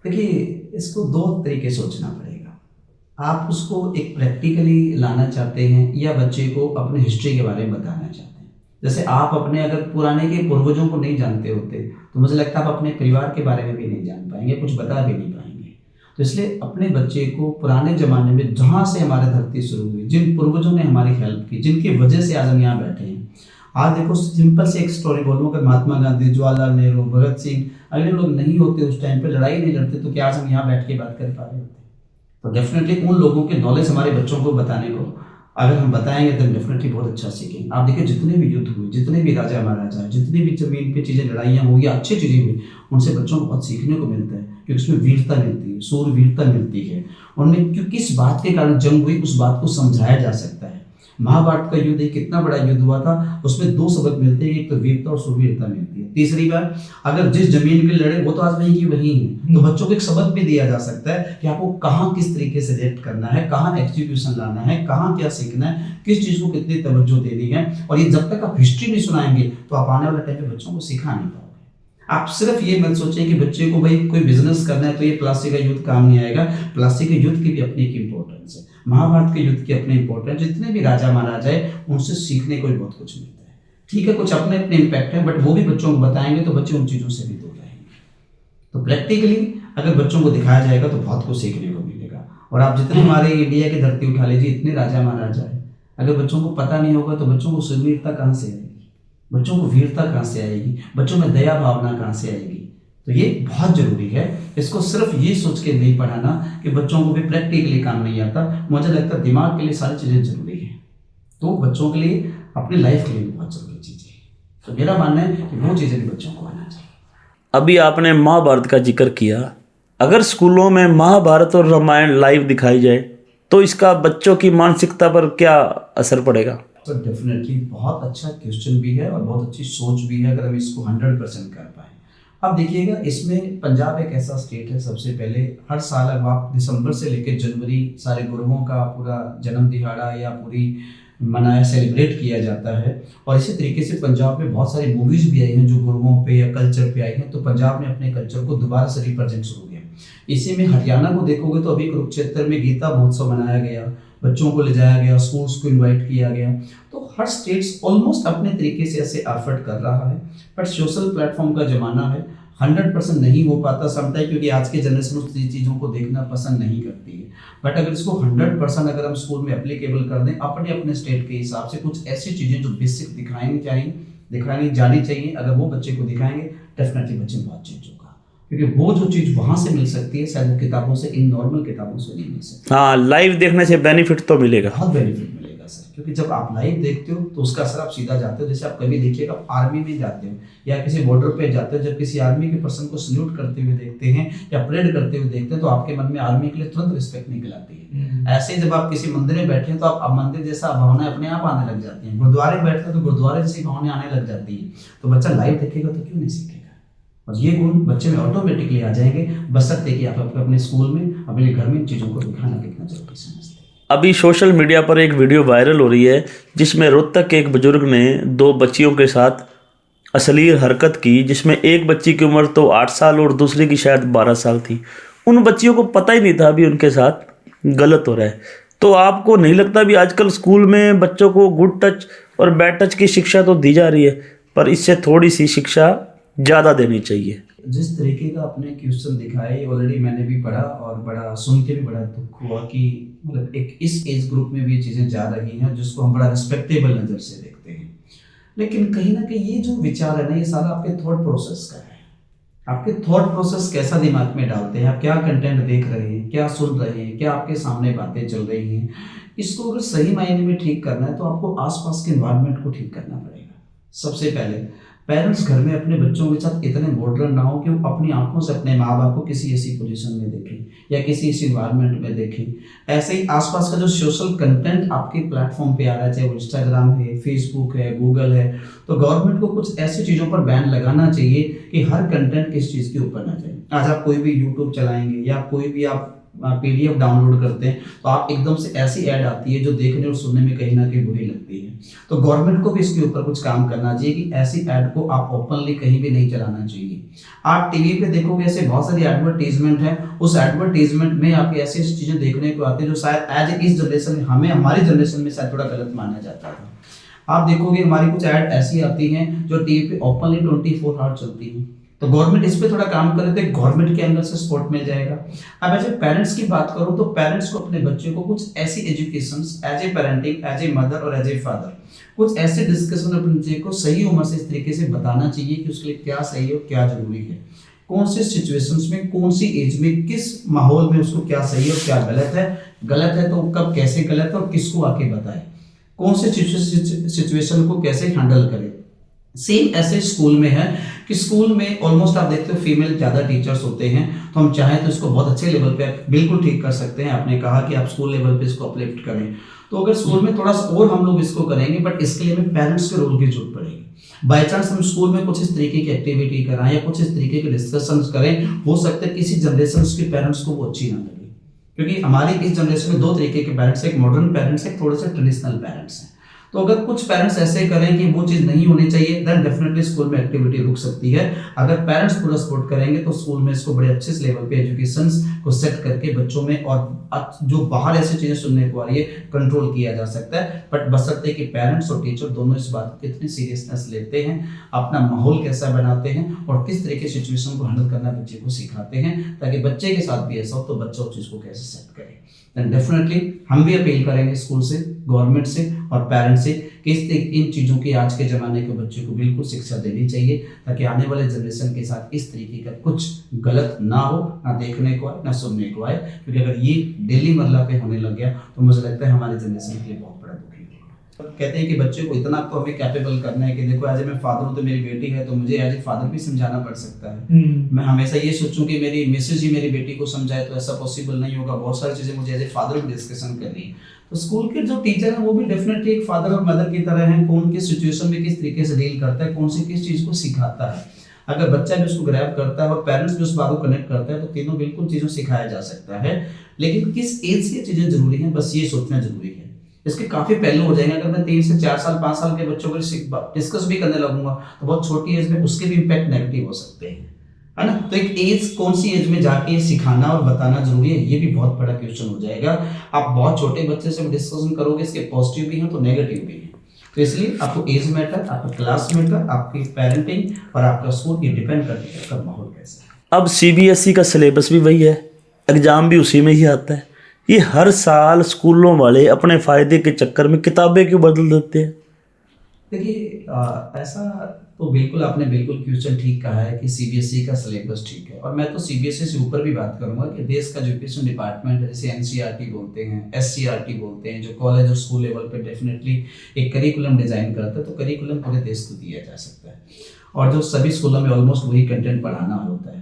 देखिए, इसको दो तरीके से सोचना पड़ेगा। आप उसको एक प्रैक्टिकली लाना चाहते हैं या बच्चे को अपने हिस्ट्री के बारे में बताना चाहते हैं। जैसे आप अपने अगर पुराने के पूर्वजों को नहीं जानते होते तो मुझे लगता है आप अपने परिवार के बारे में भी नहीं जान पाएंगे, कुछ बता भी नहीं पाएंगे। तो इसलिए अपने बच्चे को पुराने ज़माने में जहाँ से हमारी धरती शुरू हुई, जिन पूर्वजों ने हमारी हेल्प की, जिनकी वजह से आज हम यहाँ बैठे हैं। आज देखो, सिंपल से एक स्टोरी बोलूँ, अगर महात्मा गांधी, जवाहरलाल नेहरू, भगत सिंह, अगर लोग नहीं होते उस टाइम पे, लड़ाई नहीं लड़ते, तो क्या आज हम यहाँ बैठ के बात कर पा रहे होते? तो डेफिनेटली उन लोगों के नॉलेज हमारे बच्चों को बताने को अगर हम बताएंगे तो डेफिनेटली बहुत अच्छा सीखेंगे। आप देखिए, जितने भी युद्ध हुए, जितने भी राजा महाराजा, जितनी भी जमीन पे चीज़ें लड़ाइयाँ हुई, अच्छी चीज़ें हुई, उनसे बच्चों को बहुत सीखने को मिलता है, क्योंकि उसमें वीरता मिलती है, सूरवीरता मिलती है। उनमें क्यों किस बात के कारण जंग हुई उस बात को समझाया जा सकता है। महाभारत का युद्ध एक कितना बड़ा युद्ध हुआ था, उसमें दो सबक मिलते हैं, एक तो वीरता और सुवीरता मिलती है। तीसरी बात, अगर जिस जमीन के लड़े वो तो आज वहीं की वहीं है, तो बच्चों को एक सबक भी दिया जा सकता है कि आपको कहाँ किस तरीके से रिएक्ट करना है, कहाँ एग्जीक्यूशन लाना है, कहाँ क्या सीखना है, किस चीज़ को कितनी तवज्जो देनी है। और ये जब तक आप हिस्ट्री नहीं सुनाएंगे तो आप आने वाले टाइम पे बच्चों को सिखा नहीं पाओगे। आप सिर्फ ये मत सोचें कि बच्चे को भाई कोई बिजनेस करना है तो ये प्लास्टिक का युद्ध काम नहीं आएगा। प्लास्टिक के युद्ध की भी अपनी एक इंपॉर्टेंस है, महाभारत के युद्ध की अपनी इंपॉर्टेंस, जितने भी राजा महाराजा है उनसे सीखने को भी बहुत कुछ मिलता है। ठीक है, कुछ अपने अपने इम्पैक्ट है, बट वो भी बच्चों को बताएंगे तो बच्चे उन चीज़ों से भी दूर रहेंगे। तो प्रैक्टिकली अगर बच्चों को दिखाया जाएगा तो बहुत कुछ सीखने को मिलेगा। और आप जितने हमारे इंडिया की धरती उठा लीजिए, इतने राजा महाराजा है, अगर बच्चों को पता नहीं होगा तो बच्चों को सुवीरता कहाँ से आएगी, बच्चों को वीरता कहाँ से आएगी, बच्चों में दया भावना कहाँ से आएगी? तो ये बहुत ज़रूरी है। इसको सिर्फ ये सोच के नहीं पढ़ाना कि बच्चों को भी प्रैक्टिकली काम नहीं आता। मुझे लगता है दिमाग के लिए सारी चीज़ें जरूरी है, तो बच्चों के लिए अपनी लाइफ के लिए भी बहुत ज़रूरी चीज़ें हैं। तो मेरा मानना है कि वो चीज़ें भी बच्चों को आना चाहिए। अभी आपने महाभारत का जिक्र किया, अगर स्कूलों में महाभारत और रामायण लाइव दिखाई जाए तो इसका बच्चों की मानसिकता पर क्या असर पड़ेगा? तो डेफिनेटली बहुत अच्छा क्वेश्चन भी है और बहुत अच्छी सोच भी है, अगर हम इसको 100% कर पाए। अब देखिएगा, इसमें पंजाब एक ऐसा स्टेट है, सबसे पहले हर साल अब आप दिसंबर से लेकर जनवरी सारे गुरुओं का पूरा जन्म दिहाड़ा या पूरी मनाया सेलिब्रेट किया जाता है। और इसी तरीके से पंजाब में बहुत सारी मूवीज़ भी आई हैं जो गुरुओं पे या कल्चर पे आई हैं, तो पंजाब ने अपने कल्चर को दोबारा से रिप्रेजेंट शुरू किया। इसी में हरियाणा को देखोगे तो अभी कुरुक्षेत्र में गीता महोत्सव मनाया गया, बच्चों को ले जाया गया, स्कूल्स को इनवाइट किया गया। तो हर स्टेट्स ऑलमोस्ट अपने तरीके से ऐसे एफर्ट कर रहा है, बट सोशल प्लेटफॉर्म का ज़माना है, 100% नहीं हो पाता समटाइम, क्योंकि आज के जनरेशन उस चीज़ों को देखना पसंद नहीं करती है। बट अगर इसको 100% अगर हम स्कूल में एप्लीकेबल कर दें अपने अपने स्टेट के हिसाब से, कुछ ऐसी चीज़ें जो बेसिक दिखानी जानी चाहिए, अगर वो बच्चे को दिखाएंगे डेफिनेटली बच्चे में बहुत चेंज होगा। क्योंकि वो जो चीज़ वहाँ से मिल सकती है शायद वो किताबों से, इन नॉर्मल किताबों से नहीं मिल सकती। हाँ, लाइव देखने से बेनिफिट तो मिलेगा, बहुत बेनिफिट मिलेगा सर, क्योंकि जब आप लाइव देखते हो तो उसका असर आप सीधा जाते हो। जैसे आप कभी देखिएगा आर्मी में जाते हो या किसी बॉर्डर पे जाते हो, जब किसी आर्मी के पर्सन को सल्यूट करते हुए देखते हैं या परेड करते हुए देखते हैं तो आपके मन में आर्मी के लिए तुरंत रिस्पेक्ट निकल आती है। ऐसे ही जब आप किसी मंदिर में बैठे हैं तो आप मंदिर जैसा भावनाएं अपने आप आने लग जाती हैं। गुरुद्वारे में बैठते हैं तो गुरुद्वारे जैसी भावनाएं आने लग जाती है। तो बच्चा लाइव देखेगा तो क्यों नहीं सीखेगा, और ये गुण बच्चे में ऑटोमेटिकली आ जाएंगे, बशर्ते कि आप अपने स्कूल में, अपने घर में इन चीज़ों को दिखाना कितना जरूरी समझते हैं। अभी सोशल मीडिया पर एक वीडियो वायरल हो रही है जिसमें रोहतक के एक बुजुर्ग ने 2 बच्चियों के साथ अश्लील हरकत की, जिसमें एक बच्ची की उम्र तो 8 साल और दूसरी की शायद 12 साल थी। उन बच्चियों को पता ही नहीं था अभी उनके साथ गलत हो रहा है। तो आपको नहीं लगता भी आजकल स्कूल में बच्चों को गुड टच और बैड टच की शिक्षा तो दी जा रही है, पर इससे थोड़ी सी शिक्षा ज़्यादा देनी चाहिए? जिस तरीके का आपने क्वेश्चन दिखाए ऑलरेडी मैंने भी पढ़ा और बड़ा सुन के भी बड़ा दुख हुआ कि मतलब एक इस एज ग्रुप में भी चीज़ें जा रही हैं जिसको हम बड़ा रिस्पेक्टेबल नज़र से देखते हैं। लेकिन कहीं ना कहीं ये जो विचार है ना, ये सारा आपके थॉट प्रोसेस का है। आपके थॉट प्रोसेस कैसा दिमाग में डालते हैं, आप क्या कंटेंट देख रहे हैं, क्या सुन रहे हैं, क्या आपके सामने बातें चल रही हैं। इसको अगर सही मायने में ठीक करना है तो आपको आसपास के एनवायरनमेंट को ठीक करना पड़ेगा। सबसे पहले पेरेंट्स घर में अपने बच्चों के साथ इतने मॉडर्न ना हो कि वो अपनी आंखों से अपने माँ बाप को किसी ऐसी पोजीशन में देखें या किसी ऐसी इन्वायरमेंट में देखें। ऐसे ही आसपास का जो सोशल कंटेंट आपके प्लेटफॉर्म पे आ रहा है, चाहे वो इंस्टाग्राम है, फेसबुक है, गूगल है, तो गवर्नमेंट को कुछ ऐसी चीज़ों पर बैन लगाना चाहिए कि हर कंटेंट किस चीज़ के ऊपर ना जाए। आज आप कोई भी यूट्यूब चलाएंगे या कोई भी आप PDF डाउनलोड करते हैं तो आप एकदम से ऐसी ऐड आती है जो देखने और सुनने में कहीं ना कहीं बुरी लगती है। तो गवर्नमेंट को भी इसके ऊपर कुछ काम करना चाहिए कि ऐसी ऐड को आप ओपनली कहीं भी नहीं चलाना चाहिए। आप टीवी पे देखोगे ऐसे बहुत सारी एडवर्टीजमेंट है, उस एडवर्टीजमेंट में आपकी ऐसी चीजें देखने को आती है जो शायद एज इस जनरेशन में हमारी जनरेशन में शायद थोड़ा गलत माना जाता था। आप देखोगे हमारी कुछ ऐड ऐसी आती हैं जो टीवी पे ओपनली 24 आवर चलती हैं। तो गवर्नमेंट इस पे थोड़ा काम करे तो गवर्नमेंट के एंगल से सपोर्ट मिल जाएगा। अब ऐसे पेरेंट्स की बात करूं तो पेरेंट्स को अपने बच्चे को कुछ ऐसी education as a parenting, as a mother और एज ए फादर कुछ ऐसे डिस्कशन अपने बच्चे को सही उम्र से इस तरीके से बताना चाहिए कि उसके लिए क्या सही है और क्या जरूरी है, कौन से सिचुएशंस में, कौन सी एज में, किस माहौल में उसको क्या सही है और क्या गलत है तो कब कैसे गलत है और किसको आके बताए, कौन से सिचुएशन को कैसे हैंडल करे। सेम ऐसे स्कूल में है कि स्कूल में ऑलमोस्ट आप देखते हो फीमेल ज़्यादा टीचर्स होते हैं, तो हम चाहें तो इसको बहुत अच्छे लेवल पे बिल्कुल ठीक कर सकते हैं। आपने कहा कि आप स्कूल लेवल पे इसको अपलिफ्ट करें, तो अगर स्कूल में थोड़ा सा और हम लोग इसको करेंगे, बट इसके लिए हमें पेरेंट्स के रोल की जरूरत पड़ेगी। बाई चांस हम स्कूल में कुछ इस तरीके की एक्टिविटी कराएं या कुछ इस तरीके के डिस्कशन करें, हो सकता है किसी जनरेशन के पेरेंट्स को वो अच्छी ना लगे, क्योंकि हमारी इस जनरेशन में दो तरीके के पेरेंट्स, एक मॉडर्न पेरेंट्स है, थोड़े से ट्रेडिशनल पेरेंट्स हैं। तो अगर कुछ पेरेंट्स ऐसे करें कि वो चीज़ नहीं होनी चाहिए, देन डेफिनेटली स्कूल में एक्टिविटी रुक सकती है। अगर पेरेंट्स पूरा सपोर्ट करेंगे तो स्कूल में इसको बड़े अच्छे से लेवल पे एजुकेशन को सेट करके बच्चों में और जो बाहर ऐसी चीज़ें सुनने को आ रही है कंट्रोल किया जा सकता है। बट बशर्ते कि पेरेंट्स और टीचर दोनों इस बात को कितनी सीरियसनेस लेते हैं, अपना माहौल कैसा बनाते हैं और किस तरह के सिचुएशन को हैंडल करना बच्चे को सिखाते हैं, ताकि बच्चे के साथ भी ऐसा हो तो बच्चा उस चीज़ को कैसे सेट करे। डेफिनेटली हम भी अपील करेंगे स्कूल से, गवर्नमेंट से और पेरेंट्स से कि इन चीज़ों की आज के ज़माने के बच्चे को बिल्कुल शिक्षा देनी चाहिए, ताकि आने वाले जनरेशन के साथ इस तरीके का कुछ गलत ना हो, ना देखने को आए ना सुनने को आए। क्योंकि अगर ये डेली मरला पे होने लग गया तो मुझे लगता है हमारे जनरेशन के लिए बहुत बड़ा दुखी होगा। कहते हैं कि बच्चे को इतना तो हमें कैपेबल करना है कि देखो एज ए मैं फादर हूँ तो मेरी बेटी है तो मुझे एज ए फादर भी समझाना पड़ सकता है। मैं हमेशा ये सोचूं कि मेरी मिसेज ही मेरी बेटी को समझाए तो ऐसा पॉसिबल नहीं होगा। बहुत सारी चीज़ें मुझे एज ए फादर भी डिस्कशन करनी है। तो स्कूल के जो टीचर हैं वो भी डेफिनेटली एक फादर और मदर की तरह हैं। कौन किस सिचुएशन में किस तरीके से डील करता है, कौन सी किस चीज़ को सिखाता है, अगर बच्चा भी उसको ग्रैब करता है और पेरेंट्स भी उस बात को कनेक्ट करता है तो तीनों बिल्कुल चीज़ों सिखाया जा सकता है। लेकिन किस एज से चीज़ें जरूरी हैं, बस ये सोचना जरूरी है। इसके काफ़ी पहलू हो जाएंगे। अगर मैं 3 से 4 साल 5 साल के बच्चों को डिस्कस भी करने लगूंगा तो बहुत छोटी एज में उसके भी इम्पैक्ट नेगेटिव हो सकते हैं, है ना। तो एक एज, कौन सी एज में जाके सिखाना और बताना जरूरी है, ये भी बहुत बड़ा क्वेश्चन हो जाएगा। आप बहुत छोटे बच्चे से डिस्कशन करोगे, इसके पॉजिटिव भी हैं तो नेगेटिव भी हैं। तो इसलिए आपको एज मैटर, आपका क्लास मैटर, आपकी पेरेंटिंग और आपका स्कूल, ये डिपेंड करता है आपका माहौल कैसा है। अब CBSE का सिलेबस भी वही है, एग्ज़ाम भी उसी में ही आता है। ये हर साल स्कूलों वाले अपने फ़ायदे के चक्कर में किताबें क्यों बदल देते हैं? देखिए ऐसा तो बिल्कुल आपने बिल्कुल क्वेश्चन ठीक कहा है कि CBSE का सिलेबस ठीक है, और मैं तो CBSE से ऊपर भी बात करूंगा कि देश का जो एजुकेशन डिपार्टमेंट है, जैसे NCERT बोलते हैं, SCERT बोलते हैं, जो कॉलेज और स्कूल लेवल पे डेफिनेटली एक करिकुलम डिजाइन करता है, तो करिकुलम पूरे देश को दिया जा सकता है और जो सभी स्कूलों में ऑलमोस्ट वही कंटेंट पढ़ाना होता है।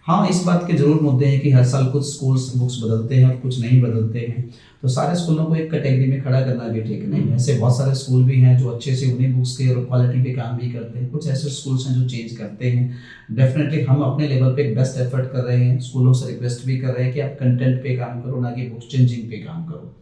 हाँ, इस बात के जरूर मुद्दे हैं कि हर साल कुछ स्कूल्स बुक्स बदलते हैं और कुछ नहीं बदलते हैं, तो सारे स्कूलों को एक कैटेगरी में खड़ा करना भी ठीक नहीं है। ऐसे बहुत सारे स्कूल भी हैं जो अच्छे से उन्हीं बुक्स के और क्वालिटी पे काम भी करते हैं। कुछ ऐसे स्कूल्स हैं जो चेंज करते हैं। डेफिनेटली हम अपने लेवल पे एक बेस्ट एफर्ट कर रहे हैं, स्कूलों से रिक्वेस्ट भी कर रहे हैं कि आप कंटेंट पे काम करो, ना कि बुक्स चेंजिंग पे काम करो।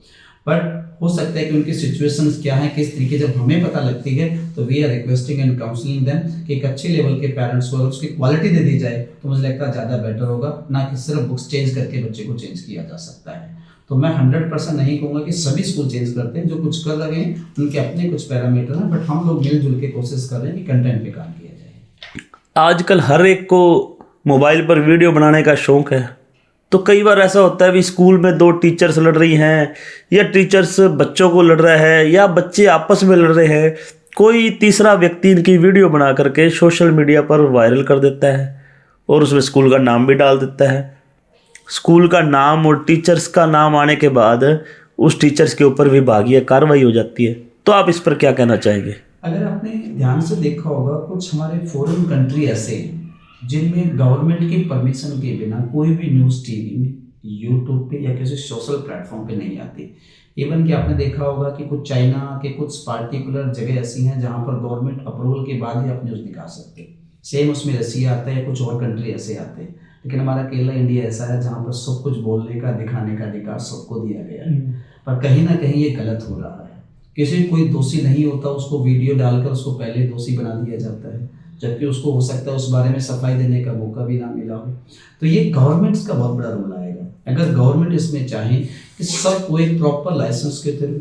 बट हो सकता है कि उनकी सिचुएशंस क्या है, किस तरीके, जब हमें पता लगती है तो we are requesting and counselling them कि एक अच्छे लेवल के पेरेंट्स को अगर उसकी क्वालिटी दे दी जाए तो मुझे लगता है ज़्यादा बेटर होगा, ना कि सिर्फ बुक्स चेंज करके बच्चे को चेंज किया जा सकता है। तो मैं 100% नहीं कहूँगा कि सभी स्कूल चेंज करते हैं, जो कुछ कर रहे हैं उनके अपने कुछ पैरामीटर हैं, बट हम लोग मिलजुल के कोशिश कर रहे हैं कि कंटेंट पे काम किया जाए। आजकल हर एक को मोबाइल पर वीडियो बनाने का शौक़ है, तो कई बार ऐसा होता है भी स्कूल में 2 टीचर्स लड़ रही हैं, या टीचर्स बच्चों को लड़ रहा है, या बच्चे आपस में लड़ रहे हैं, कोई तीसरा व्यक्ति इनकी वीडियो बना करके सोशल मीडिया पर वायरल कर देता है और उसमें स्कूल का नाम भी डाल देता है। स्कूल का नाम और टीचर्स का नाम आने के बाद उस टीचर्स के ऊपर विभागीय कार्रवाई हो जाती है। तो आप इस पर क्या कहना चाहेंगे? अगर आपने ध्यान से देखा होगा, कुछ हमारे फॉरेन कंट्री ऐसे हैं जिनमें गवर्नमेंट की परमिशन के बिना कोई भी न्यूज़ टीवी में, यूट्यूब पे या किसी सोशल प्लेटफॉर्म पे नहीं आती। इवन कि आपने देखा होगा कि कुछ चाइना के कुछ पार्टिकुलर जगह ऐसी हैं जहाँ पर गवर्नमेंट अप्रूवल के बाद ही आप न्यूज़ दिखा सकते हैं। सेम उसमें रसिया आता है, कुछ और कंट्री ऐसे आते हैं। लेकिन हमारा अकेला इंडिया ऐसा है जहाँ पर सब कुछ बोलने का, दिखाने का अधिकार सबको दिया गया है। पर कहीं ना कहीं ये गलत हो रहा है। किसी कोई दोषी नहीं होता, उसको वीडियो डालकर उसको पहले दोषी बना दिया जाता है, जबकि उसको हो सकता है उस बारे में सफाई देने का मौका भी ना मिला हो। तो ये गवर्नमेंट्स का बहुत बड़ा रोल आएगा। अगर गवर्नमेंट इसमें चाहे कि सबको एक प्रॉपर लाइसेंस के थ्रू,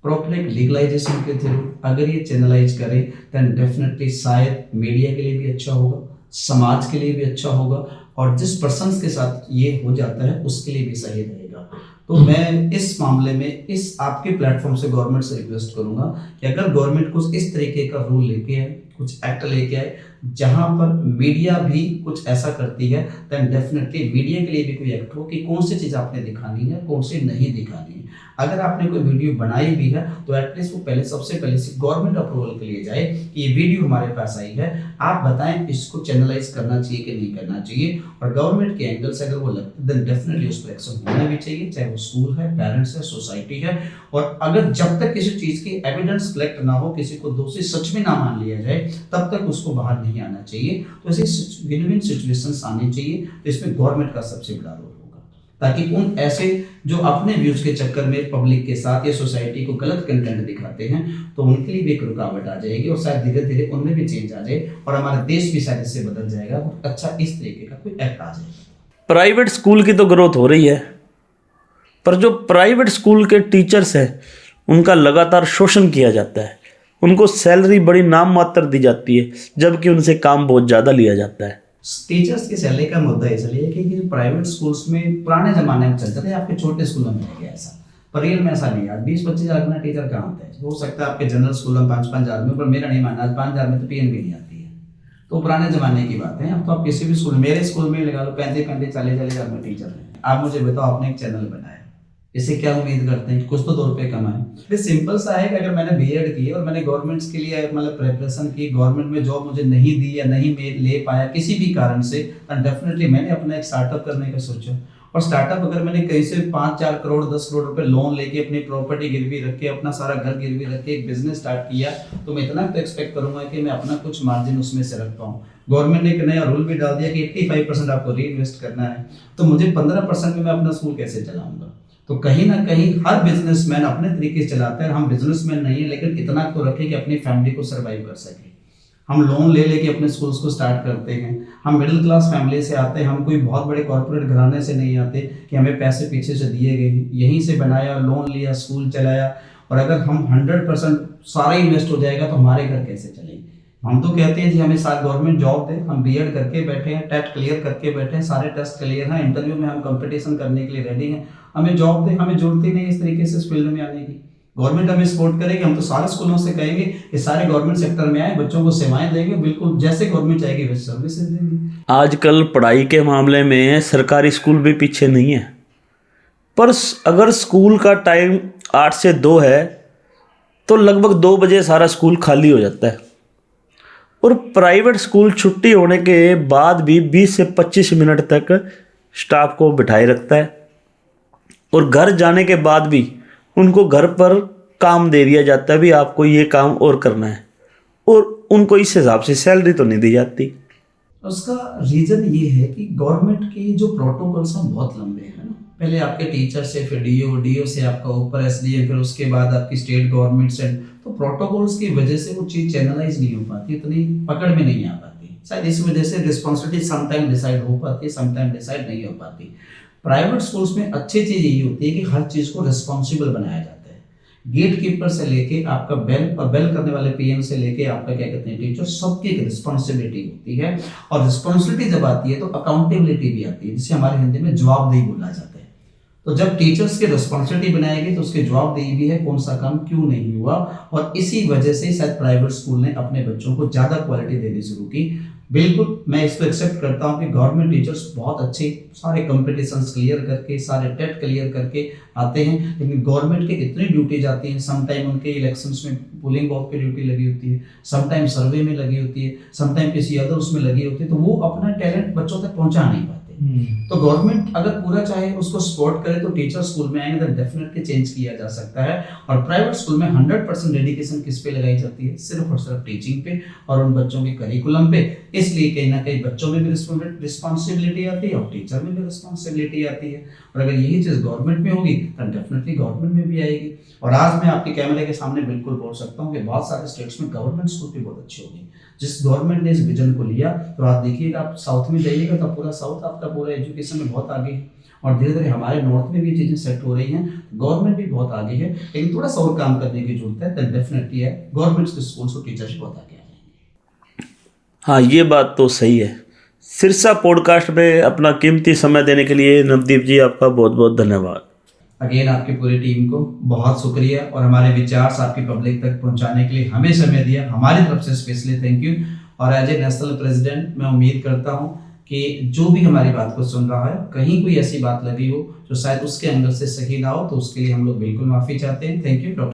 प्रॉपर एक लीगलाइजेशन के थ्रू अगर ये चैनलाइज करें, देन डेफिनेटली शायद मीडिया के लिए भी अच्छा होगा, समाज के लिए भी अच्छा होगा, और जिस पर्सन के साथ ये हो जाता है उसके लिए भी सही रहेगा। तो मैं इस मामले में इस आपके प्लेटफॉर्म से गवर्नमेंट से रिक्वेस्ट करूंगा कि अगर गवर्नमेंट कुछ इस तरीके का रूल लेके आए, कुछ एक्ट लेके आए जहां पर मीडिया भी कुछ ऐसा करती है, देन डेफिनेटली मीडिया के लिए भी कोई एक्ट हो कि कौन सी चीज़ आपने दिखानी है, कौन सी नहीं दिखानी है। अगर आपने कोई वीडियो बनाई भी है तो एटलीस्ट वो पहले सबसे पहले से गवर्नमेंट अप्रूवल के लिए जाए कि ये वीडियो हमारे पास आई है, आप बताएं इसको चैनलाइज करना चाहिए कि नहीं करना चाहिए। और गवर्नमेंट के एंगल से अगर वो लगता है देन डेफिनेटली उस पर एक्शन होना भी चाहिए, चाहे वो स्कूल है, पेरेंट्स है, सोसाइटी है। और अगर जब तक किसी चीज़ की एविडेंस कलेक्ट ना हो, किसी को दोषी सच में ना मान लिया जाए, तब तक उसको बाहर नहीं आना चाहिए। तो ऐसी विन विन सिचुएशंस आनी चाहिए। तो इसमें गवर्नमेंट का सबसे बड़ा रोल होगा, ताकि उन ऐसे जो अपने व्यूज के चक्कर में पब्लिक के साथ या सोसाइटी को गलत कंटेंट दिखाते हैं, तो उनके लिए भी एक रुकावट आ जाएगी और शायद धीरे धीरे उनमें भी चेंज आ जाए और हमारा देश भी शायद इससे बदल जाएगा और अच्छा इस तरीके का कोई एक्ट आ जाएगा। प्राइवेट स्कूल की तो ग्रोथ हो रही है, पर जो प्राइवेट स्कूल के टीचर्स हैं उनका लगातार शोषण किया जाता है। उनको सैलरी बड़ी नाम मात्र दी जाती है, जबकि उनसे काम बहुत ज़्यादा लिया जाता है। टीचर्स की सैलरी का मुद्दा इसलिए कि प्राइवेट स्कूल्स में पुराने जमाने में चलता था, आपके छोटे स्कूलों में रह गया ऐसा, पर रियल में ऐसा नहीं है। 20-25 हज़ार का टीचर कहाँ होता है? हो सकता है आपके जनरल स्कूल में 5-5 हज़ार में, पर मेरा नहीं मानना, 5 हज़ार में तो पीएन भी नहीं आती है। तो पुराने जमाने की बात है। अब तो आप किसी भी स्कूल, मेरे स्कूल में लगा लो 35-40 हज़ार में टीचर है। आप मुझे बताओ, आपने एक चैनल बनाया, इससे क्या उम्मीद करते हैं? कुछ तो 2 रुपये कमाए। सिंपल सा है कि अगर मैंने बीएड की और मैंने गवर्नमेंट्स के लिए मतलब प्रिपरेशन की, गवर्नमेंट में जॉब मुझे नहीं दी या नहीं ले पाया किसी भी कारण से, तो डेफिनेटली मैंने अपना एक स्टार्टअप करने का सोचा। और स्टार्टअप अगर मैंने कहीं से 5-4 करोड़ 10 करोड़ रुपए लोन लेके अपनी प्रॉपर्टी गिरवी रख के, अपना सारा घर गिरवी रख के एक बिजनेस स्टार्ट किया, तो मैं इतना तो एक्सपेक्ट करूंगा कि मैं अपना कुछ मार्जिन उसमें से रख पाऊँ। गवर्नमेंट ने एक नया रूल भी डाल दिया कि 85% आपको री इन्वेस्ट करना है, तो मुझे 15% में मैं अपना स्कूल कैसे चलाऊंगा? तो कहीं ना कहीं हर बिजनेसमैन अपने तरीके से चलाता है। हम बिजनेसमैन नहीं है, लेकिन इतना तो रखें कि अपनी फैमिली को सर्वाइव कर सके। हम लोन ले लेके अपने स्कूल्स को स्टार्ट करते हैं। हम मिडिल क्लास फैमिली से आते हैं, हम कोई बहुत बड़े कॉर्पोरेट घराने से नहीं आते कि हमें पैसे पीछे से दिए गए। यहीं से बनाया, लोन लिया, स्कूल चलाया। और अगर हम 100% सारा इन्वेस्ट हो जाएगा तो हमारे घर कैसे चलेंगे? हम तो कहते हैं जी हमें साथ गवर्नमेंट जॉब दे, हम बीएड करके बैठे हैं, टेट क्लियर करके बैठे हैं, सारे टेस्ट क्लियर हैं, इंटरव्यू में हम कंपटीशन करने के लिए रेडी हैं, हमें जॉब दे। हमें जरूरत ही नहीं इस तरीके से इस फील्ड में आने की। गवर्नमेंट हमें सपोर्ट करेगी। हम तो सारे स्कूलों से कहेंगे कि सारे गवर्नमेंट सेक्टर में आए, बच्चों को सेवाएं देंगे, बिल्कुल जैसे गवर्नमेंट चाहेगी वैसे सर्विसेज देंगे। आजकल पढ़ाई के मामले में सरकारी स्कूल भी पीछे नहीं है, पर अगर स्कूल का टाइम 8 से 2 है तो लगभग 2 बजे सारा स्कूल खाली हो जाता है। और प्राइवेट स्कूल छुट्टी होने के बाद भी 20 से 25 मिनट तक स्टाफ को बिठाए रखता है, और घर जाने के बाद भी उनको घर पर काम दे दिया जाता है, भी आपको ये काम और करना है, और उनको इस हिसाब से सैलरी तो नहीं दी जाती। उसका रीज़न ये है कि गवर्नमेंट के जो प्रोटोकॉल्स हैं बहुत लंबे हैं ना। पहले आपके टीचर से, फिर डीओ से आपका ऊपर एसडीएम, फिर उसके बाद आपकी स्टेट गवर्नमेंट से। तो प्रोटोकॉल्स की वजह से वो चीज़ चैनलाइज नहीं हो पाती, इतनी पकड़ में नहीं आ पाती। शायद इस वजह से रिस्पॉन्सिबिलिटी समटाइम डिसाइड हो पाती है, समटाइम डिसाइड नहीं हो पाती। प्राइवेट स्कूल्स में अच्छी चीज़ यही होती है कि हर चीज़ को रिस्पॉन्सिबल बनाया जाता है। गेट कीपर से लेके आपका बेल और बेल करने वाले पीएम से लेके आपका क्या कहते हैं टीचर, सबकी एक रिस्पॉन्सिबिलिटी होती है। और रिस्पॉन्सिबिलिटी जब आती है तो अकाउंटेबिलिटी भी आती है, जिसे हमारे हिंदी में जवाबदेही बोला जाता है। तो जब टीचर्स की रिस्पॉन्सिबिलिटी बनाएगी तो उसके जवाबदेही भी है, कौन सा काम क्यों नहीं हुआ। और इसी वजह से शायद प्राइवेट स्कूल ने अपने बच्चों को ज़्यादा क्वालिटी देनी शुरू की। बिल्कुल मैं इसको एक्सेप्ट करता हूँ कि गवर्नमेंट टीचर्स बहुत अच्छे सारे कंपटीशंस क्लियर करके सारे टेट क्लियर करके आते हैं, लेकिन गवर्नमेंट के कितनी ड्यूटीज आती हैं। समटाइम उनके इलेक्शंस में पोलिंग बूथ पे ड्यूटी लगी होती है, समटाइम सर्वे में लगी होती है, समटाइम किसी अदर उसमें लगी होती है, तो वो अपना टैलेंट बच्चों तक पहुंचा नहीं पाते। तो गवर्नमेंट अगर पूरा चाहे उसको सपोर्ट करे तो टीचर स्कूल में आएंगे तो डेफिनेटली चेंज किया जा सकता है। और प्राइवेट स्कूल में 100% डेडिकेशन किस पे लगाई जाती है, सिर्फ और सिर्फ टीचिंग पे और उन बच्चों के करिकुलम पे। इसलिए कहीं ना कहीं बच्चों में भी रिस्पॉन्सिबिलिटी आती है और टीचर में भी रिस्पॉन्सिबिलिटी आती है। और अगर यही चीज़ गवर्नमेंट में होगी तो डेफिनेटली गवर्नमेंट में भी आएगी। और आज मैं आपके कैमरे के सामने बिल्कुल बोल सकता हूँ कि बहुत सारे स्टेट्स में गवर्नमेंट स्कूल भी बहुत अच्छे होंगे। जिस गवर्नमेंट ने इस विजन को लिया, तो आप देखिएगा, आप साउथ में जाइएगा तो पूरा साउथ आपका पूरा एजुकेशन में बहुत आगे है। और धीरे धीरे हमारे नॉर्थ में भी चीज़ें सेट हो रही हैं, गवर्नमेंट भी बहुत आगे है, लेकिन थोड़ा सा और काम करने की जरूरत है। तो डेफिनेटली है गवर्नमेंट स्कूल्स और टीचर्स बहुत आगे आ जाएंगे। हाँ, ये बात तो सही है। सिरसा पॉडकास्ट में अपना कीमती समय देने के लिए नवदीप जी आपका बहुत बहुत धन्यवाद। अगेन आपकी पूरी टीम को बहुत शुक्रिया, और हमारे विचार आपकी पब्लिक तक पहुंचाने के लिए हमें समय दिया, हमारी तरफ से स्पेशली थैंक यू। और एज ए नेशनल प्रेसिडेंट मैं उम्मीद करता हूं कि जो भी हमारी बात को सुन रहा है, कहीं कोई ऐसी बात लगी हो जो शायद उसके एंगल से सही ना हो, तो उसके लिए हम लोग बिल्कुल माफ़ी चाहते हैं। Thank you doctor.